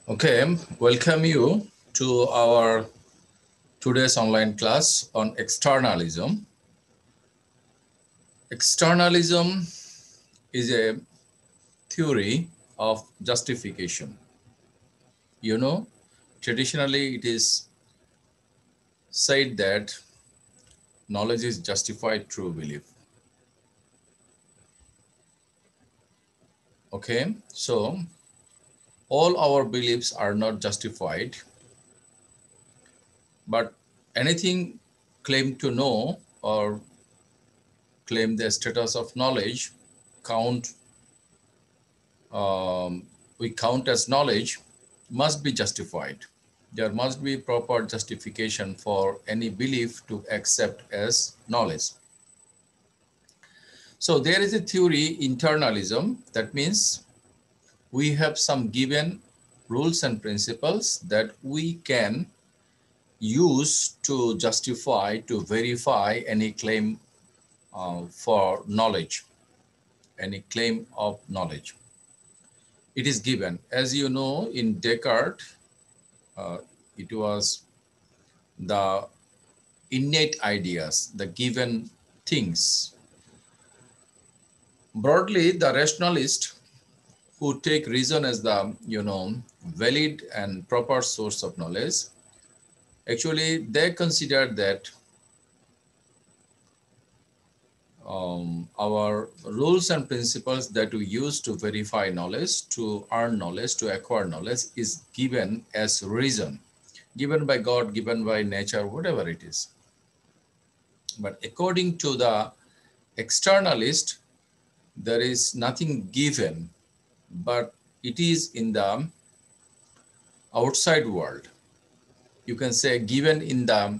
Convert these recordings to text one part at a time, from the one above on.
Okay, welcome you to our today's online class on externalism. Externalism is a theory of justification. You know, traditionally it is said that knowledge is justified through belief. Okay, so all our beliefs are not justified, but anything claimed to know or claim the status of knowledge count we count as knowledge must be justified. There must be proper justification for any belief to accept as knowledge. So there is a theory, internalism, that means we have some given rules and principles that we can use to justify, to verify any claim for knowledge, any claim of knowledge. It is given. As you know, in Descartes, it was the innate ideas, the given things. Broadly, the rationalists who take reason as the, valid and proper source of knowledge, actually they consider that our rules and principles that we use to verify knowledge, to earn knowledge, to acquire knowledge is given as reason, given by God, given by nature, whatever it is. But according to the externalist, there is nothing given, but it is in the outside world. You can say given in the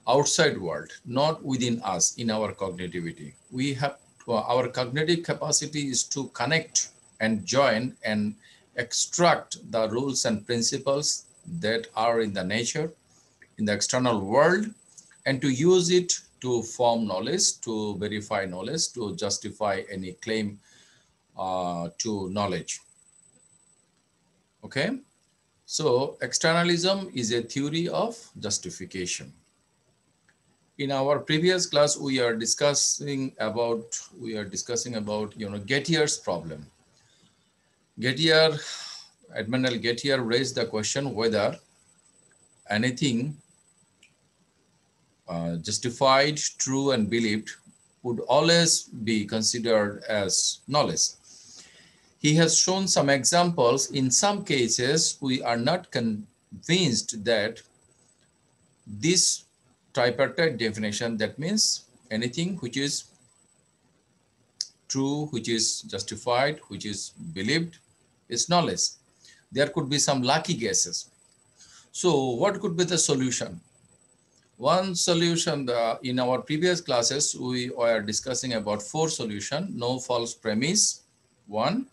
outside world, not within us, in our cognitivity. We have our cognitive capacity is to connect and join and extract the rules and principles that are in the nature, in the external world, and to use it to form knowledge, to verify knowledge, to justify any claim to knowledge. Okay, so externalism is a theory of justification. In our previous class, we are discussing about Getier's problem. Edmund L. Gettier raised the question whether anything justified, true, and believed would always be considered as knowledge. He has shown some examples. In some cases, we are not convinced that this tripartite definition, that means anything which is true, which is justified, which is believed, is knowledge. There could be some lucky guesses. So what could be the solution? One solution, in our previous classes, we were discussing about 4 solutions. No false premise, 1.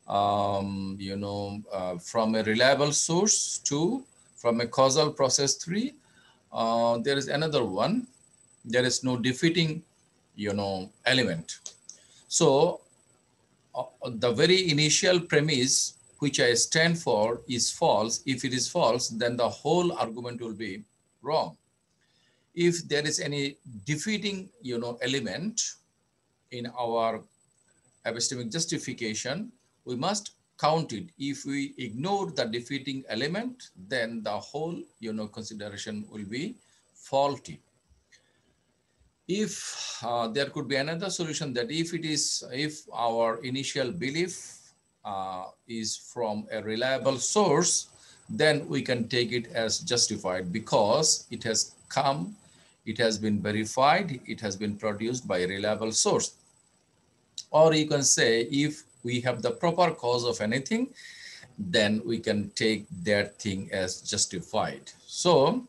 From a reliable source, 2. From a causal process, 3. There is another one. There is no defeating, element. So the very initial premise which I stand for is false. If it is false, then the whole argument will be wrong. If there is any defeating, element in our epistemic justification, we must count it. If we ignore the defeating element, then the whole, consideration will be faulty. If there could be another solution, that if our initial belief is from a reliable source, then we can take it as justified because it has come, it has been verified, it has been produced by a reliable source. Or you can say, if we have the proper cause of anything, then we can take that thing as justified. So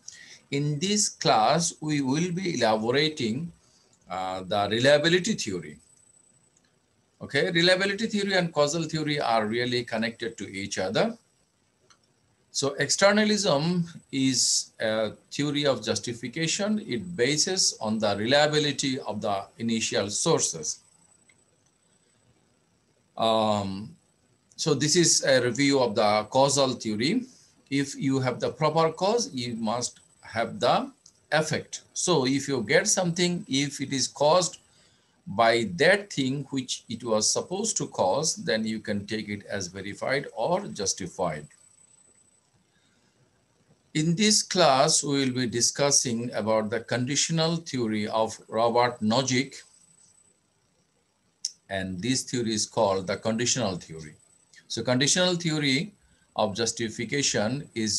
in this class, we will be elaborating the reliability theory. Okay, reliability theory and causal theory are really connected to each other. So externalism is a theory of justification. It bases on the reliability of the initial sources. So this is a review of the causal theory. If you have the proper cause, you must have the effect. So if you get something, if it is caused by that thing which it was supposed to cause, then you can take it as verified or justified. In this class, we will be discussing about the conditional theory of Robert Nozick, and this theory is called the conditional theory. So conditional theory of justification is,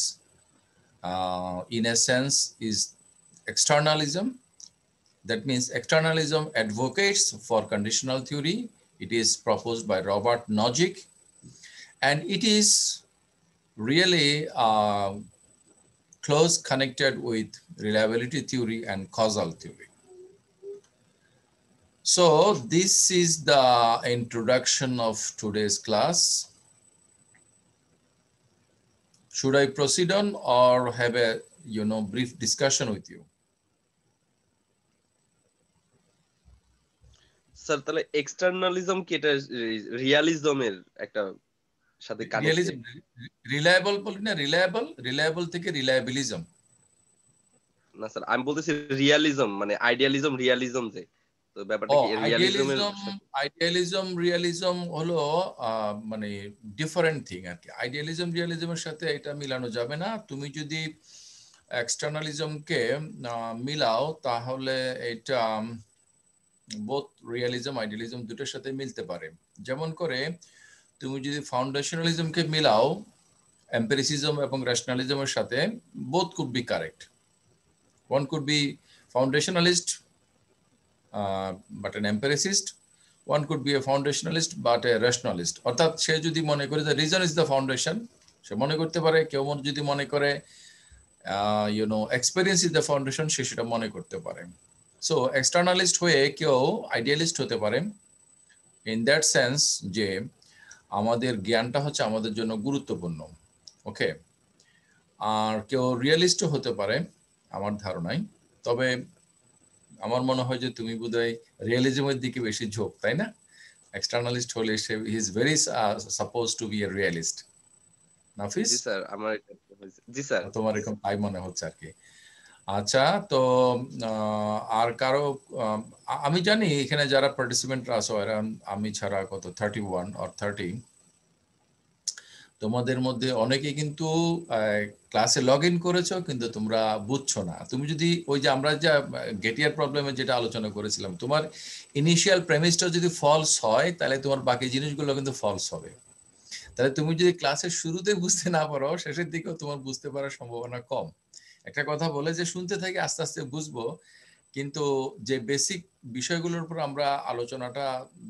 in a sense, is externalism. That means externalism advocates for conditional theory. It is proposed by Robert Nozick, and it is really close connected with reliability theory and causal theory. So this is the introduction of today's class. Should I proceed on or have a brief discussion with you? Sir তাহলে এক্সটার্নালিজম কি এটা রিয়ালিজমের একটা সাথে connected? Realism, reliable বলি না, reliable থেকে রিলায়েবিলিজম। না sir, আমি বলতেছি রিয়ালিজম মানে আইডিয়ালিজম রিয়ালিজম, যে তো ব্যাপারটা ও কি রিয়ালিজমের আইডিয়ালিজম রিয়ালিজম হলো মানে ডিফারেন্ট থিং আর কি। আইডিয়ালিজম রিয়ালিজমের সাথে এটা মিলানো যাবে না। তুমি যদি এক্সটার্নালিজমকে মিলাও তাহলে এটা বোথ রিয়ালিজম আইডিয়ালিজম দুটোর সাথে মিলতে পারে। যেমন করে তুমি যদি ফাউন্ডেশনালিজমকে মিলাও এম্পিরিসিজম এবং রেশনালিজমের সাথে, both could be correct. One could be foundationalist but an empiricist. One could be a foundationalist but a rationalist. অর্থাৎ সে যদি মনে করে যে রিজন ইজ দ্য ফাউন্ডেশন, সে মনে করতে পারে। কেউ যদি মনে করে এক্সপেরিয়েন্স ইজ দ্য ফাউন্ডেশন, সে সেটা মনে করতে পারে। সো এক্সটার্নালিস্ট হয়ে কেউ আইডিয়ালিস্ট হতে পারে, ইন দ্যাট সেন্স যে আমাদের জ্ঞানটা হচ্ছে আমাদের জন্য গুরুত্বপূর্ণ। ওকে, আর কেউ রিয়েলিস্টও হতে পারে আমার ধারণায়। তবে আমার মনে হয় যে তুমি বোধহয় রিয়েলিজমের দিকে বেশি ঝোঁক, তাই না? এক্সটার্নালিস্ট হলে সে he is very suppose to be a realist. Nafis, জি স্যার, আমার জি স্যার। তোমার এরকম তাই মনে হচ্ছে আর কি। আচ্ছা, তো আর কারো আমি জানি এখানে যারা পার্টিসিপেন্টরা আছো এরা আমি ছাড়া কত 31 or 30, তোমাদের মধ্যে অনেকে কিন্তু ক্লাসে লগ ইন করেছো কিন্তু তোমরা বুঝছো না। তুমি যদি ওই যে আমরা যা গেটিয়ার প্রবলেমে যেটা আলোচনা করেছিলাম, তোমার ইনিশিয়াল প্রেমিসটা যদি ফলস হয় তাহলে তোমার বাকি জিনিসগুলো কিন্তু ফলস হবে। তাহলে তুমি যদি ক্লাসের শুরুতে বুঝতে না পারো, শেষের দিকেও তোমার বুঝতে পারার সম্ভাবনা কম। একটা কথা বলে যে শুনতে থাকি আস্তে আস্তে বুঝবো, কিন্তু যে বেসিক বিষয়গুলোর উপর আমরা আলোচনাটা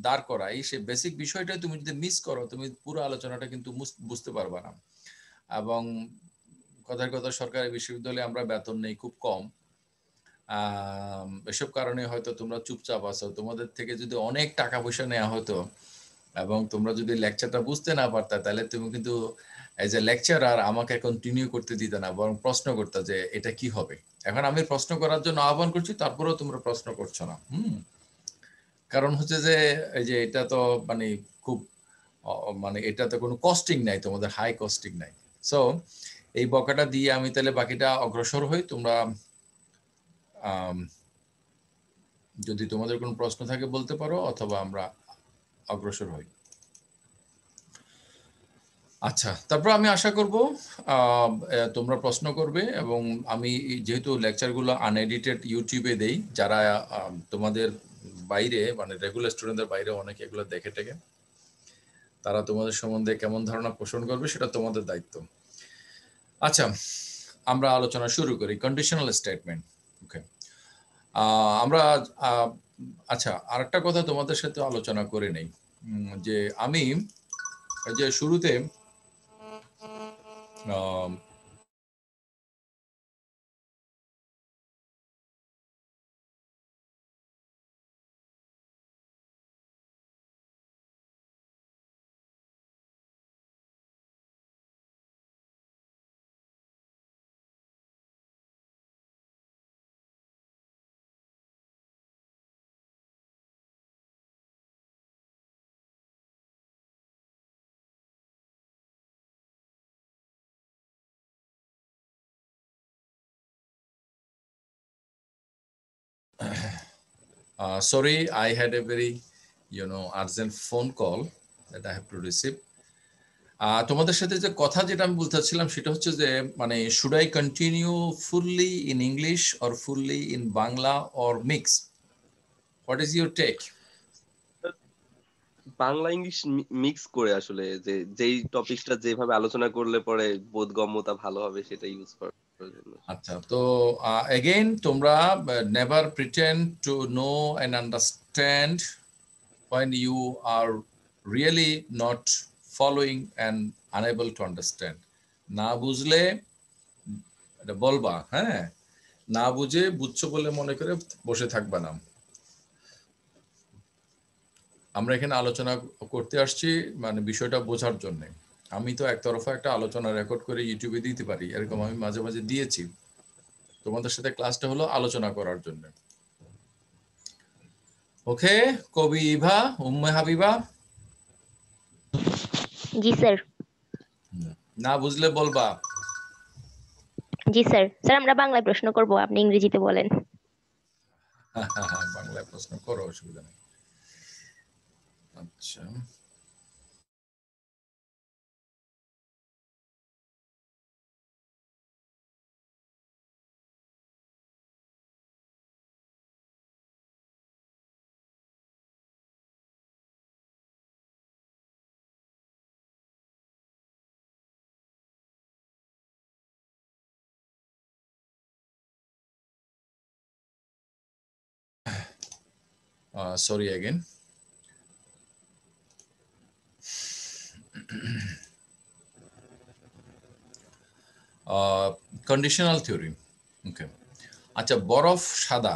দাঁড় করাই, সেই বেসিক বিষয়টা তুমি যদি মিস করো, তুমি পুরো আলোচনাটা কিন্তু বুঝতে পারবা না। এবং কথার কথা, সরকারি বিশ্ববিদ্যালয়ে আমরা বেতন নেই খুব কম। এসব কারণে হয়তো তোমরা চুপচাপ আছো। তোমাদের থেকে যদি অনেক টাকা পয়সা নেওয়া হতো এবং তোমরা যদি লেকচারটা বুঝতে না পারতা, তাহলে তুমি কিন্তু এজ এ লেকচারার আমাকে কন্টিনিউ করতে দিতে না, বরং প্রশ্ন করতে যে এটা কি হবে। এখন আমি প্রশ্ন করার জন্য আহ্বান করছি, তারপরেও তোমরা প্রশ্ন করছো না। কারণ হচ্ছে যে এই যে এটা তো মানে খুব মানে এটাতে কোনো কস্টিং নাই, তোমাদের হাই কস্টিং নাই। সো এই বকাটা দিয়ে আমি তাহলে বাকিটা অগ্রসর হই। তোমরা যদি তোমাদের কোনো প্রশ্ন থাকে বলতে পারো, অথবা আমরা অগ্রসর হই। আচ্ছা, তারপর আমি আশা করব তোমরা প্রশ্ন করবে, এবং আমি যেহেতু লেকচারগুলো আনএডিটেড ইউটিউবে দেই, যারা তোমাদের বাইরে মানে রেগুলার স্টুডেন্টদের বাইরে অনেকে এগুলো দেখে টেকে, তারা তোমাদের সম্বন্ধে কেমন ধারণা পোষণ করবে সেটা তোমাদের দায়িত্ব। আচ্ছা, আমরা আলোচনা শুরু করি। Conditional statement. ওকে, আমরা আচ্ছা, আরেকটা কথা তোমাদের সাথে আলোচনা করে নেই, যে আমি যে শুরুতে Sorry, I had a very urgent phone call that I have to receive. তোমাদের সাথে যে কথা যেটা আমি বলতেছিলাম সেটা হচ্ছে যে মানে should I continue fully in English or fully in Bangla or mix? What is your take? Bangla English mix করে আসলে যে যেই টপিকটা যেভাবে আলোচনা করলে পরে বোধগম্যতা ভালো হবে সেটা ইউজ করার জন্য। আচ্ছা, তো again তোমরা never pretend to know and understand when you are really not following and unable to understand. না বুঝলে এটা বলবা, হ্যাঁ, না বুঝে বুঝছো বলে মনে করে বসে থাকবা না। আমরা এখানে আলোচনা করতে আসছি মানে বিষয়টা বোঝার জন্য। আমি তো একতরফা একটা আলোচনা রেকর্ড করে ইউটিউবে দিতে পারি, এরকম আমি মাঝে মাঝে দিয়েছি। তোমাদের সাথে ক্লাসটা হলো আলোচনা করার জন্য। ওকে, কবি ইভা, উম্মে হাবিবা। জি স্যার। না বুঝলে বলবা। জি স্যার। স্যার আমরা বাংলায় প্রশ্ন করব, আপনি ইংরেজিতে বলেন। বাংলায় প্রশ্ন করো, অসুবিধা নেই। আচ্ছা, sorry again. Conditional theory. Okay, আচ্ছা, বরফ সাদা,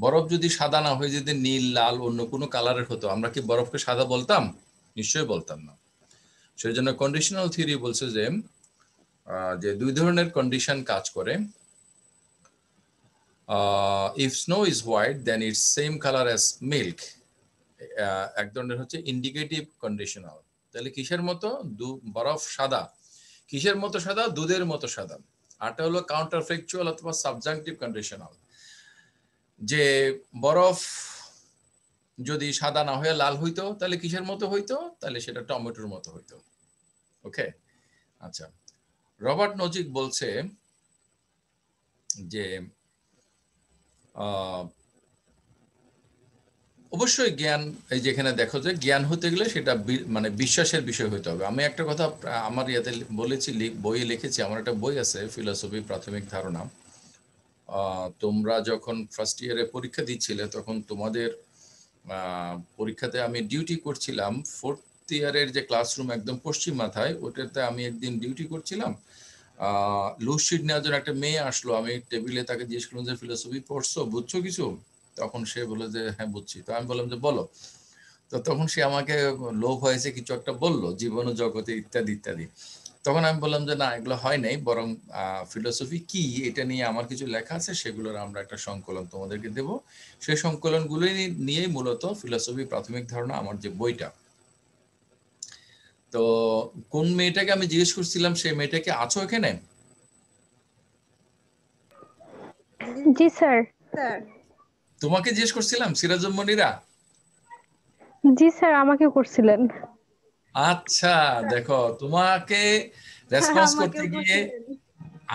বরফ যদি সাদা না হয়ে যদি নীল, লাল, অন্য কোনো কালারের হতো, আমরা কি বরফকে সাদা বলতাম? নিশ্চয়ই বলতাম না। সেই জন্য কন্ডিশনাল থিওরি বলছে যে দুই ধরনের কন্ডিশন কাজ করে। If snow is white then it's same colour as milk. এক ধরনের হচ্ছে ইন্ডিকেটিভ কন্ডিশনাল। তাহলে কিসের মতো? বরফ সাদা, কিসের মতো সাদা? দুধের মতো সাদা। আরটা হলো কাউন্টার ফ্যাকচুয়াল অথবা সাবজাংটিভ কন্ডিশনাল, যে বরফ যদি সাদা না হয়ে লাল হইতো তাহলে কিসের মতো হইতো? তাহলে সেটা টমেটোর মতো হইতো। ওকে, আচ্ছা, রবার্ট নজিক বলছে যে অবশ্যই জ্ঞান, এই যেখানে দেখো যে জ্ঞান হতে গেলে সেটা মানে বিশ্বাসের বিষয় হইতে হবে। আমি একটা কথা আমার ইয়াতে বলেছি, বইয়ে লিখেছি, আমার একটা বই আছে ফিলোসফি প্রাথমিক ধারণা। তোমরা যখন ফার্স্ট ইয়ারে পরীক্ষা দিচ্ছিলে তখন তোমাদের পরীক্ষাতে আমি ডিউটি করছিলাম। ফোর্থ ইয়ারের যে ক্লাসরুম একদম পশ্চিম মাথায়, ওটাতে আমি একদিন ডিউটি করছিলাম। লুজশিট নেওয়ার জন্য একটা মেয়ে আসলো, আমি টেবিলে তাকে জিজ্ঞেস করলাম যে ফিলোসফি পড়ছো, বুঝছো কিছু? তখন সে বলে যে হ্যাঁ বুঝছি। তো আমি বললাম যে বলো। তো তখন সে আমাকে লোভ হয়েছে কিছু একটা বললো, জীবন ও জগতে ইত্যাদি ইত্যাদি। তখন আমি বললাম যে না, এগুলো হয় নাই, বরং ফিলোসফি কি এটা নিয়ে আমার কিছু লেখা আছে, সেগুলোর আমরা একটা সংকলন তোমাদেরকে দেব। সেই সংকলনগুলোই নিয়েই মূলত ফিলোসফি প্রাথমিক ধারণা আমার যে বইটা। তো কোন মেয়েটাকে আমি জিজ্ঞেস করছিলাম, সেই মেয়েটাকে আছো এখানে? জি স্যার। তোমাকে জিজ্ঞেস করছিলাম, সিরাজুল মনিরা? জি স্যার, আমাকে করছিলেন। আচ্ছা, দেখো, তোমাকে রেসপন্স করতে গিয়ে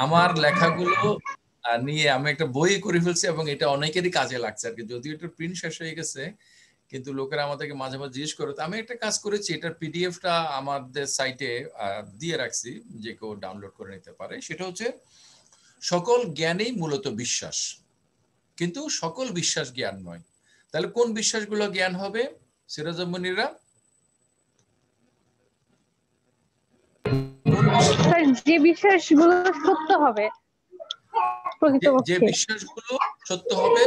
আমার লেখাগুলো নিয়ে আমি একটা বই করে ফেলছি, এবং এটা অনেকেরই কাজে লাগছে আর কি। যদিও এটা প্রিন্ট শেষ হয়ে গেছে, কিন্তু লোকেরা আমাদেরকে মাঝে মাঝে জিজ্ঞেস করে। তো আমি একটা কাজ করেছি, এটার পিডিএফটা আমাদের সাইটে দিয়ে রাখছি, যে কেউ ডাউনলোড করে নিতে পারে। সেটা হচ্ছে সকল জ্ঞানেই মূলত বিশ্বাস, কিন্তু সকল বিশ্বাস জ্ঞান নয়। তাহলে কোন বিশ্বাসগুলো জ্ঞান হবে সিরাজুল মনিরা? স্যার, যে বিশ্বাসগুলো সত্য হবে যে প্রকৃতপক্ষে। বিশ্বাসগুলো সত্য হবে,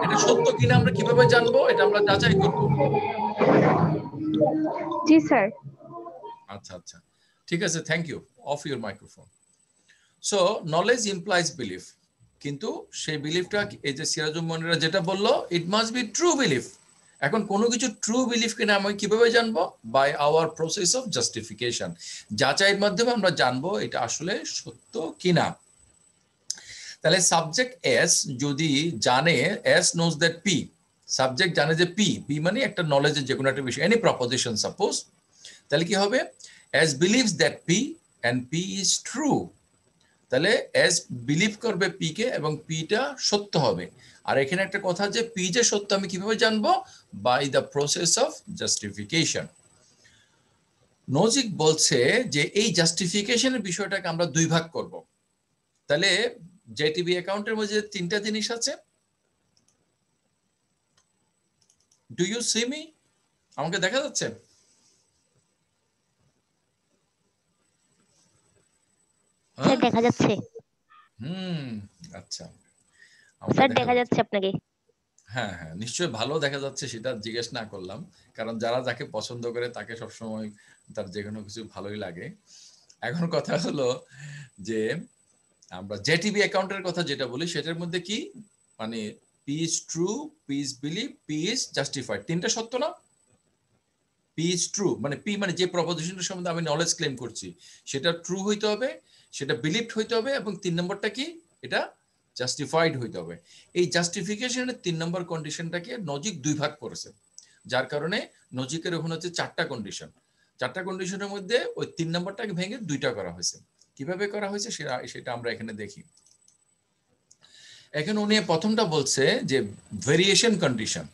এটা সত্য কিনা আমরা কিভাবে জানবো? এটা আমরা যাচাই করব। জি স্যার। আচ্ছা আচ্ছা, ঠিক আছে, thank you. Off your microphone. So knowledge implies belief, কিন্তু সেই বিলিফটা এই যে সিরাজুল মনিরা যেটা বললো, it must be true belief. এখন কোনো কিছু ট্রু বিলিফ কিনা আমি কিভাবে জানবো? By our process of justification, যাচাইয়ের মাধ্যমে আমরা জানবো এটা আসলে সত্য কিনা। তাহলে সাবজেক্ট এস যদি জানে, S knows that P, subject জানে যে পি, পি মানে একটা নলেজের যে কোনো একটা বিষয়, এনি প্রপোজিশন সাপোজ, তাহলে কি হবে? S believes that P and P is true. তাহলে এস বিলিভ করবে পি কে এবং পিটা সত্য হবে। আর এখানে একটা কথা যে পি যে সত্য আমি কিভাবে জানবো? By the process of justification. Nozick বলছে যে এই জাস্টিফিকেশনের বিষয়টাকে আমরা দুই ভাগ করব। তাহলে জেটিভি অ্যাকাউন্টের মধ্যে তিনটা জিনিস আছে। Do you see me? আমাকে দেখা যাচ্ছে? স্যার দেখা যাচ্ছে। আচ্ছা, স্যার দেখা যাচ্ছে আপনাকে। হ্যাঁ হ্যাঁ, নিশ্চয়ই ভালো দেখা যাচ্ছে, সেটা জিজ্ঞেস না করলাম, কারণ যারা যাকে পছন্দ করে তাকে সবসময় তার যে কোনো কিছু ভালোই লাগে। এখন কথা হলো যে আমরা জেটিভি অ্যাকাউন্টের কথা যেটা বলি সেটার মধ্যে কি মানে P is true, P is believe, P is justified, তিনটা সত্য না? পি ইজ ট্রু মানে পি মানে যে প্রপোজিশনটার সম্বন্ধে আমি নলেজ ক্লেম করছি সেটা ট্রু হইতে হবে, সেটা বিলিভড হইতে হবে, এবং 3 নম্বরটা কি? এটা জাস্টিফাইড হইতে হবে। এই জাস্টিফিকেশনের 3 নম্বর কন্ডিশনটাকে নজিক দুই ভাগ করেছে, যার কারণে নজিকের ওখানে হচ্ছে 4টা কন্ডিশন। 4টা কন্ডিশনের মধ্যে ওই 3 নম্বরটাকে ভেঙে 2টা করা হয়েছে। কিভাবে করা হয়েছে সেটা আমরা এখানে দেখি। এখন উনি প্রথমটা বলছে যে ভেরিয়েশন কন্ডিশন,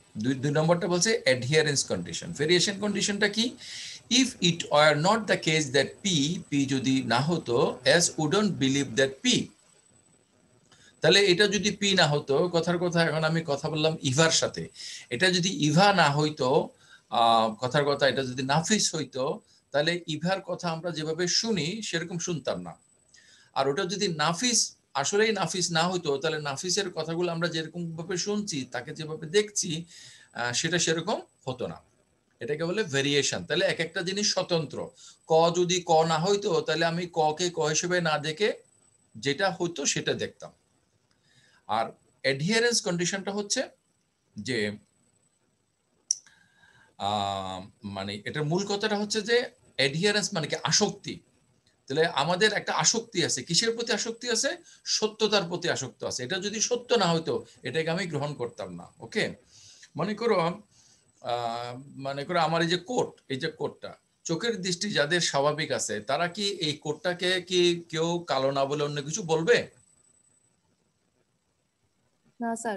দুই নম্বরটা বলছে অ্যাডহিয়ারেন্স কন্ডিশন। ভেরিয়েশন কন্ডিশনটা কি? If it were not the case that P, P যদি না হতো, S wouldn't believe that P. তাহলে এটা যদি পি না হতো, কথার কথা এখন আমি কথা বললাম ইভার সাথে, এটা যদি ইভা না হইতো, কথার কথা এটা যদি নাফিস হইতো, তাহলে ইভার কথা আমরা যেভাবে শুনি সেরকম শুনতাম না। আর ওটা যদি নাফিস আসলেই নাফিস না হইতো, তাহলে নাফিসের কথাগুলো আমরা যেরকম ভাবে শুনছি, তাকে যেভাবে দেখছি, সেটা সেরকম হতো না। এটাকে বলে ভেরিয়েশন। তাহলে এক একটা জিনিস স্বতন্ত্র। ক যদি ক না হইতো, তাহলে আমি ক কে ক হিসেবে না দেখে যেটা হইতো সেটা দেখতাম। আর অ্যাডহিয়ারেন্স কন্ডিশনটা হচ্ছে যে মানে এটার মূল কথাটা হচ্ছে যে অ্যাডহিয়ারেন্স মানে কি? আসক্তি। তাহলে আমাদের একটা আসক্তি আছে, কিসের প্রতি আসক্তি আছে? সত্যতার প্রতি আসক্তি আছে। এটা যদি সত্য না হইতো এটাকে আমি গ্রহণ করতাম না। ওকে, মনে করো আমার এই যে কোট, এই যে কোটটা, চোখের দৃষ্টি যাদের স্বাভাবিক আছে তারা কি এই কোটটাকে কি কেউ কালো না বলে অন্য কিছু বলবে? না স্যার।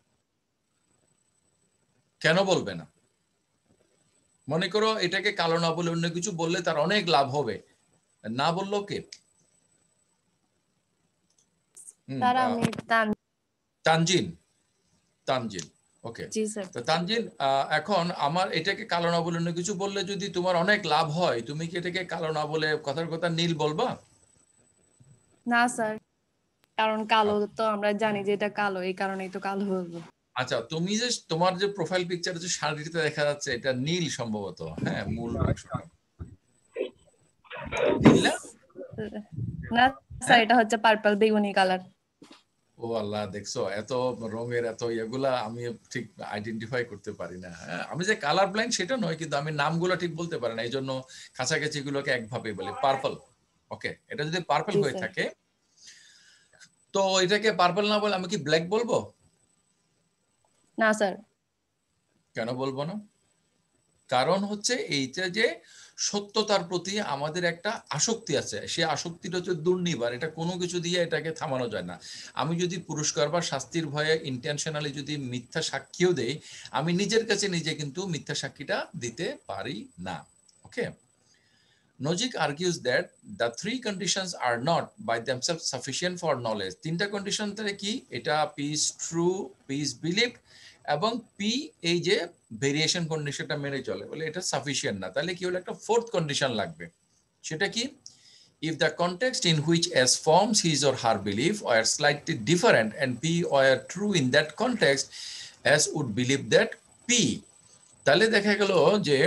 কেন বলবে না? মনে করো এটাকে কালো না বলে অন্য কিছু বললে তার অনেক লাভ হবে, না বললো কে? স্যার আমি তানজিন। তানজিন, ওকে। জি স্যার। তো তানজিন, এখন আমার এটাকে কালো না বলে অন্য কিছু বললে যদি তোমার অনেক লাভ হয়, তুমি কি এটাকে কালো না বলে কথার কথা নীল বলবা? না স্যার, কারণ কালো তো আমরা জানি যে এটা কালো, এই কারণেই তো কালো বলবো। আচ্ছা, তুমি যে তোমার যে প্রোফাইল পিকচারে যে শাড়িতে দেখা যাচ্ছে এটা নীল সম্ভবত, হ্যাঁ মূল অংশটা নীল না? না স্যার, এটা হচ্ছে পার্পল বেগুনি কালার। ও আল্লাহ, দেখছো এত রঙের এত এগুলা আমি ঠিক আইডেন্টিফাই করতে পারি না। আমি যে কালার ব্লাইন্ড সেটা নয়, কিন্তু আমি নামগুলো ঠিক বলতে পারি না, এই জন্য কাছাকাছি গুলোকে একভাবে বলে পার্পল। ওকে, এটা যদি পার্পল হয়ে থাকে তো এটাকে পার্পল না বলে আমি কি ব্ল্যাক বলবো? না স্যার। কেন বলবো না? কারণ হচ্ছে এইটা যে সত্যতার প্রতি আমাদের একটা আসক্তি আছে, সে আসক্তিটা হচ্ছে দুর্নিবার, এটা কোনো কিছু দিয়ে এটাকে থামানো যায় না। আমি যদি পুরস্কার বা শাস্তির ভয়ে ইন্টেনশনালি যদি মিথ্যা সাক্ষীও দেই, আমি নিজের কাছে নিজে কিন্তু মিথ্যা সাক্ষীটা দিতে পারি না। ওকে, Nozick argues that the three conditions are not by themselves sufficient for knowledge. তিনটা কন্ডিশন তাহলে কি? এটা P is true, P is believed, এবং P এই যে ভেরিয়েশন কন্ডিশনটা মেনে চলে, বলে এটা সাফিসিয়েন্ট না। তাহলে কি হলো, একটা ফোর্থ কন্ডিশন লাগবে। সেটা কি? If the context in which S forms his or her belief were slightly different and P were true in that context, S would believe that P. তাহলে দেখা গেল যে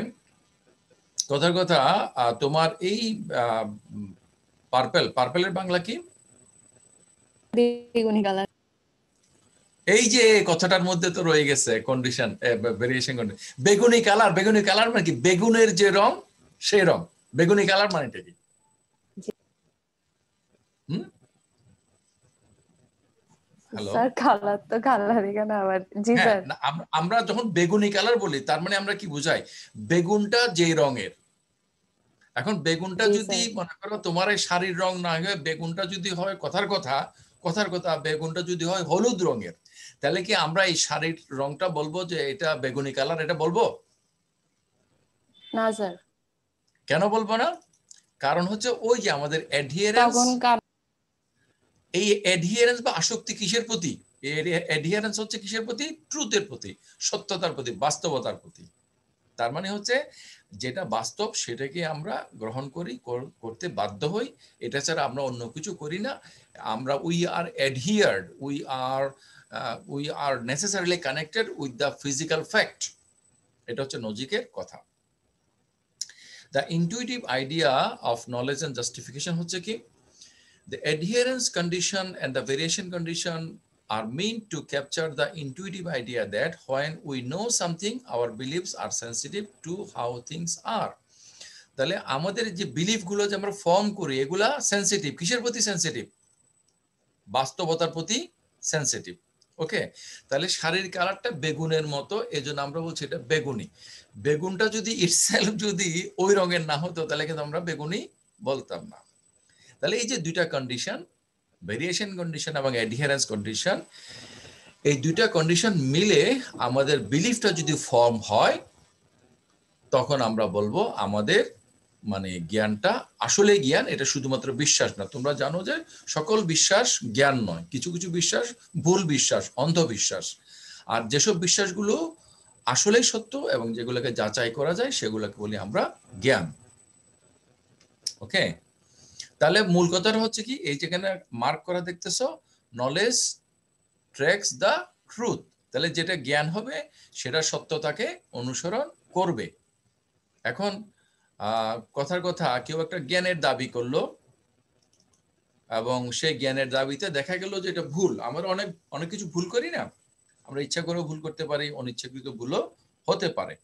কথার কথা তোমার এই পার্পেলের বাংলা কি? বেগুনি কালার। এই যে কথাটার মধ্যে তো রয়ে গেছে কন্ডিশন, ভেরিয়েশন কন্ডিশন। বেগুনি কালার, বেগুনি কালার মানে কি? বেগুনের যে রং সেই রং। বেগুনি কালার মানেটা কি? হ্যালো, স্যার কালার তো কালার এখানে আবার জি হ্যাঁ স্যার না, আমরা যখন বেগুনি কালার বলি তার মানে আমরা কি বুঝাই, বেগুনটা যে রঙের। এখন বেগুনটা জি যদি স্যার মনে করো তোমার এই শাড়ির রং না হয়ে বেগুনটা যদি হয় কথার কথা বেগুনটা যদি হয় হলুদ রঙের, তাহলে কি আমরা এই শাড়ির রংটা বলবো যে এটা বেগুনি কালার, এটা বলবো? না স্যার কেন বলবো না? কারণ হচ্ছে ওই যে আমাদের অ্যাডহিয়ারেন্স, তখন এই অ্যাডহিয়ারেন্স বা আসক্তি কিসের প্রতি? অ্যাডহিয়ারেন্স হচ্ছে কিসের প্রতি? ট্রুথের প্রতি, সত্যতার প্রতি, বাস্তবতার প্রতি। তার মানে হচ্ছে যেটা বাস্তব সেটাকে আমরা গ্রহণ করি, করতে বাধ্য হই, এটা ছাড়া আমরা অন্য কিছু করি না। আমরা we are adhered, we are necessarily connected with the physical fact. এটা হচ্ছে নজিকের কথা। The intuitive idea of knowledge and justification হচ্ছে কি, the adherence condition and the variation condition are meant to capture the intuitive idea that when we know something, our beliefs are sensitive to how things are. তাহলে আমাদের যে belief গুলো যে আমরা form করি এগুলা সেন্সিটিভ, কিসের প্রতি সেন্সিটিভ? বাস্তবতার প্রতি সেন্সিটিভ। ওকে, তাহলে শাড়ির কালারটা বেগুনের মতো, এজন্য আমরা বলছি এটা বেগুনি। বেগুনটা যদি ইটসেলফ যদি ওই রঙের না হতো তাহলে কিন্তু আমরা বেগুনি বলতাম না। তাহলে এই যে দুইটা কন্ডিশন, ভেরিয়েশন কন্ডিশন এবং অ্যাডহিয়ারেন্স কন্ডিশন, এই দুইটা কন্ডিশন মিলে আমাদের বিলিফটা যদি ফর্ম হয় তখন আমরা বলবো আমাদের মানে জ্ঞানটা আসলে জ্ঞান, এটা শুধুমাত্র বিশ্বাস না। তোমরা জানো যে সকল বিশ্বাস জ্ঞান নয়, কিছু কিছু বিশ্বাস ভুল বিশ্বাস, অন্ধবিশ্বাস। আর যেসব বিশ্বাসগুলো আসলেই সত্য এবং যেগুলোকে যাচাই করা যায় সেগুলোকে বলি আমরা জ্ঞান। ওকে, তাহলে মূল কথাটা হচ্ছে কি, এই যেখানে মার্ক করা দেখতেছো, নলেজ ট্র্যাকস দ্য ট্রুথ। তাহলে যেটা জ্ঞান হবে সেটা সত্যতাকে অনুসরণ করবে। এখন কথার কথা, কেউ একটা জ্ঞানের দাবি করলো এবং সেই জ্ঞানের দাবিতে দেখা গেল যে এটা ভুল। আমরা অনেক অনেক কিছু ভুল করি না, আমরা ইচ্ছা করেও ভুল করতে পারি, অনিচ্ছাকৃত ভুলও হতে পারে।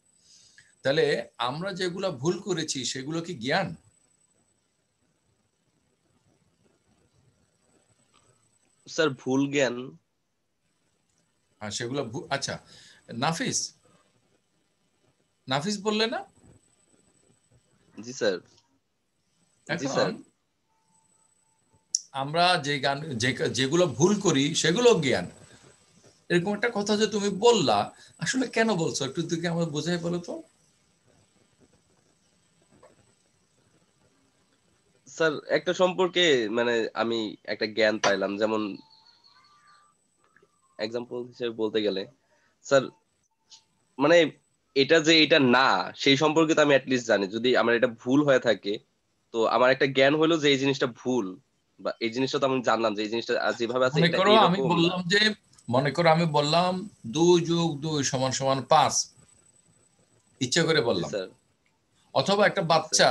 তাহলে আমরা যেগুলো ভুল করেছি সেগুলো কি জ্ঞান? স্যার ভুল জ্ঞান। সেগুলো আচ্ছা, নাফিস নাফিস বললে না? জি স্যার। জি স্যার। এখন আমরা যেগুলো ভুল করি সেগুলো জ্ঞান, এরকম একটা কথা যে তুমি বললা, আসলে কেন বলছো একটু তুমি আমাকে বোঝাই বলো তো। স্যার একটা সম্পর্কে মানে আমি একটা জ্ঞান পাইলাম, যেমন এক্সাম্পল হিসেবে বলতে গেলে স্যার, মানে এটা যে এটা না সেই সম্পর্কে তো আমি অ্যাটলিস্ট জানি। যদি আমার এটা ভুল হয়ে থাকে তো আমার একটা জ্ঞান হলো যে এই জিনিসটা ভুল, বা এই জিনিসটা তো আমি জানলাম যে এই জিনিসটা যেভাবে আছে মনে এটা করো আমি এরকম না। বললাম যে, মনে করো আমি বললাম 2+2=5, ইচ্ছা করে জি বললাম। স্যার। অথবা একটা জি স্যার। বাচ্চা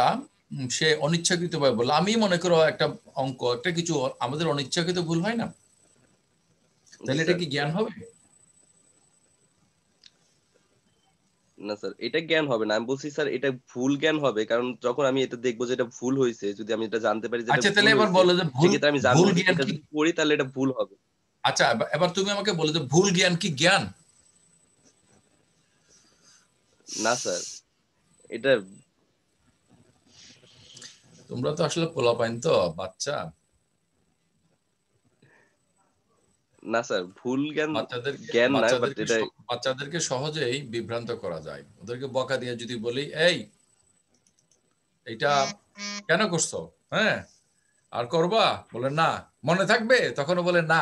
সে অনিচ্ছাকৃতভাবে বলল, আমি মনে করো একটা অঙ্ক একটা কিছু আমাদের অনিচ্ছাকৃত ভুল হয় না, জি তাহলে এটা স্যার। কি জ্ঞান হবে? না স্যার, এটা জ্ঞান হবে না। আমি বলছি স্যার এটা ভুল জ্ঞান হবে, কারণ যখন আমি এটা দেখবো যে এটা ভুল হয়েছে, যদি আমি এটা জানতে পারি যে এটা আচ্ছা, তাহলে ভুল এবার হয়েছে, বলো যে ভুল সেক্ষেত্রে আমি জানবো ভুল যে জ্ঞান এটা কি? যদি করি তাহলে এটা ভুল হবে। আচ্ছা, এবার তুমি আমাকে বলো যে ভুল জ্ঞান কি জ্ঞান? না স্যার, এটা তোমরা তো আসলে পোলাপাইন, তো বাচ্চা। না স্যার, ভুল জ্ঞান বাচ্চাদেরকে জ্ঞান না, বাট বাচ্চাদেরকে এটা বাচ্চাদেরকে সহজেই বিভ্রান্ত করা যায়। ওদেরকে বকা দিয়ে যদি বলি, এই এটা কেন করছো, হ্যাঁ আর করবা, বলে না, মনে থাকবে, তখনও বলে না।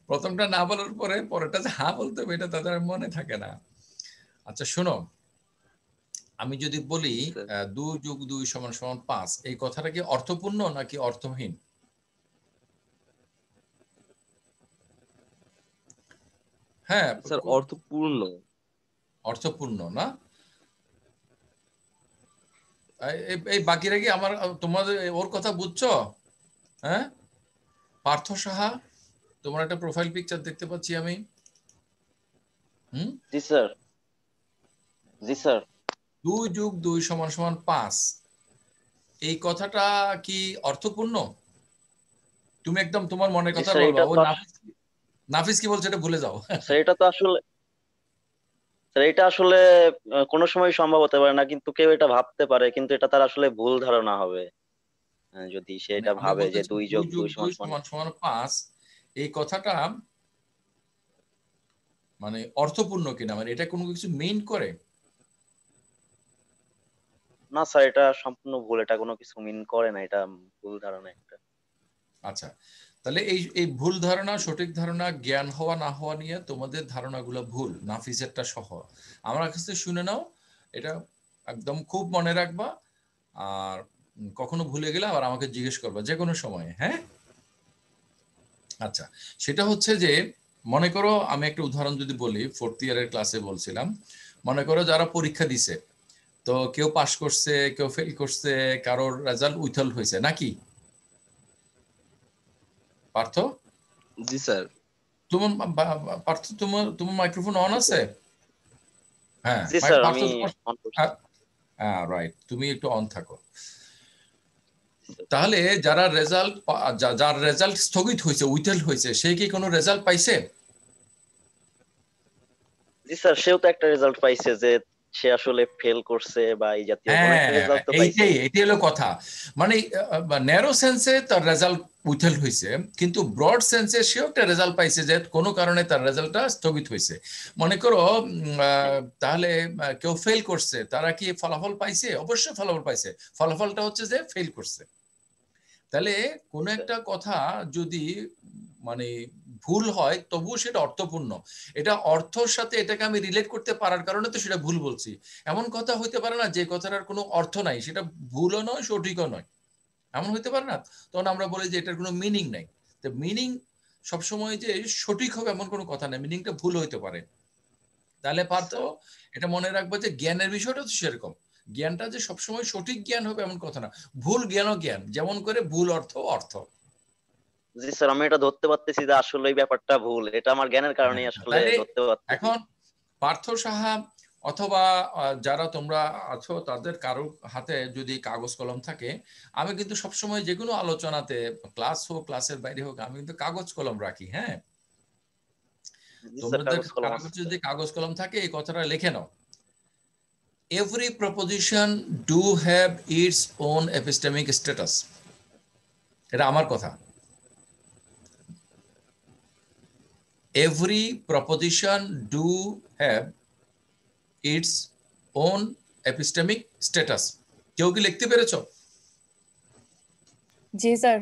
প্রথমটা না বলার পরে পরেরটা যে হ্যাঁ বলতে হবে এটা তাদের আর মনে থাকে না। আচ্ছা শোনো, আমি যদি বলি জি স্যার। 2+2=5, এই কথাটা কি অর্থপূর্ণ নাকি অর্থহীন? হ্যাঁ, স্যার অর্থপূর্ণ। অর্থপূর্ণ না? এই বাকিরা কি আমার তোমাদের ওর কথা বুঝছো? হ্যাঁ, পার্থ সাহা, তোমার একটা প্রোফাইল পিকচার দেখতে পাচ্ছি আমি। হুম, জি স্যার। জি স্যার। 2+2=5, এই কথাটা কি অর্থপূর্ণ? তুমি একদম তোমার মনের জি কথা স্যার, বলবা। এটা ও তো নাফিস কি বলছে এটা ভুলে যাও। স্যার এটা তো আসলে স্যার এটা আসলে কোনো সময় সম্ভব হতে পারে না, কিন্তু কেউ এটা ভাবতে পারে, কিন্তু এটা তার আসলে ভুল ধারণা হবে। যদি সে মানে এটা আমি ভাবে যে বলতেছি 2 দুই যোগ যোগ 2 দুই সমান সমান। সমান সমান 5, এই কথাটা মানে অর্থপূর্ণ কিনা, মানে এটা কোনো কিছু মেইন করে? না স্যার, এটা সম্পূর্ণ ভুল, এটা কোনো কিছু মিন করে না, এটা ভুল ধারণা একটা। আচ্ছা, তাহলে এই এই ভুল ধারণা সঠিক ধারণা, জ্ঞান হওয়া না হওয়া নিয়ে তোমাদের ধারণাগুলো ভুল, নাফিসেরটা সহ। আমার কাছে শুনে নাও, এটা একদম খুব মনে রাখবা। আর কখনো ভুলে গেলে আবার আমাকে জিজ্ঞেস করবা যে কোনো সময়ে, হ্যাঁ? আচ্ছা, সেটা হচ্ছে যে মনে করো আমি একটা উদাহরণ যদি বলি, 4th ইয়ারের ক্লাসে বলছিলাম, মনে করো যারা পরীক্ষা দিছে, তো কেউ পাশ করছে, কেউ ফেল করছে, কারোর রেজাল্ট উইথল হয়েছে নাকি পার্থ? জি স্যার। তোমার পার্থ, তোমার তোমার মাইক্রোফোন অন আছে? হ্যাঁ, জি স্যার, পার্থ আমি তোমার, অন করছি। হ্যাঁ রাইট, তুমি একটু অন থাকো। তাহলে যারা রেজাল্ট, যার রেজাল্ট স্থগিত হয়েছে, উইথেল হয়েছে, সে কি কোনো রেজাল্ট পাইছে? জি স্যার, সেও তো একটা রেজাল্ট পাইছে যে সে আসলে ফেল করছে বা এই জাতীয় কোনো একটা হ্যাঁ, রেজাল্ট তো পাইছে। এইটাই হলো কথা। মানে ন্যারো সেন্সে তার রেজাল্ট উইথেল হয়েছে, কিন্তু ব্রড সেন্সে সেও একটা রেজাল্ট পাইছে যে কোনো কারণে তার রেজাল্টটা স্থগিত হয়েছে। মনে করো তাহলে কেউ ফেল করছে, তারা কি ফলাফল পাইছে? অবশ্যই ফলাফল পাইছে। ফলাফলটা হচ্ছে যে ফেল করছে। তাহলে কোনো একটা কথা যদি মানে ভুল হয়, তবুও সেটা অর্থপূর্ণ। এটা অর্থর সাথে এটাকে আমি রিলেট করতে পারার কারণে তো সেটা ভুল বলছি। এমন কথা হইতে পারে না যে কথাটার কোনো অর্থ নাই, সেটা ভুলও নয় সঠিকও নয়, এমন হইতে পারে না। তখন আমরা বলি যে এটার কোনো মিনিং নাই। তো মিনিং সবসময় যে সঠিক হবে এমন কোনো কথা নেই, মিনিংটা ভুল হইতে পারে। তাহলে পার্থ এটা মনে রাখবো যে জ্ঞানের বিষয়টা তো সেরকম, জ্ঞানটা যে সবসময় সঠিক জ্ঞান হবে এমন কথা না। ভুল জ্ঞানও জ্ঞান, যেমন করে ভুল অর্থ অর্থ। জি স্যার, আমি এটা ধরতে পারতেছি যে আসলে এই ব্যাপারটা ভুল, এটা আমার জ্ঞানের কারণেই আসলে তাহলে ধরতে পারতেছি। এখন পার্থ সাহা অথবা যারা তোমরা আছো, তাদের কারো হাতে যদি কাগজ কলম থাকে, আমি কিন্তু সবসময় যে কোনো আলোচনাতে, ক্লাস হোক ক্লাসের বাইরে হোক, আমি কিন্তু কাগজ কলম রাখি। হ্যাঁ, জি স্যার, তোমাদের কাগজ কলম কারো আছে কাছে স্যার। যদি কাগজ কলম থাকে, এই কথাটা লিখে নাও। Every proposition do have its own epistemic status. এটা আমার কথা। Every proposition do have its own epistemic status. কেউ কি লিখতে পেরেছো? জি স্যার।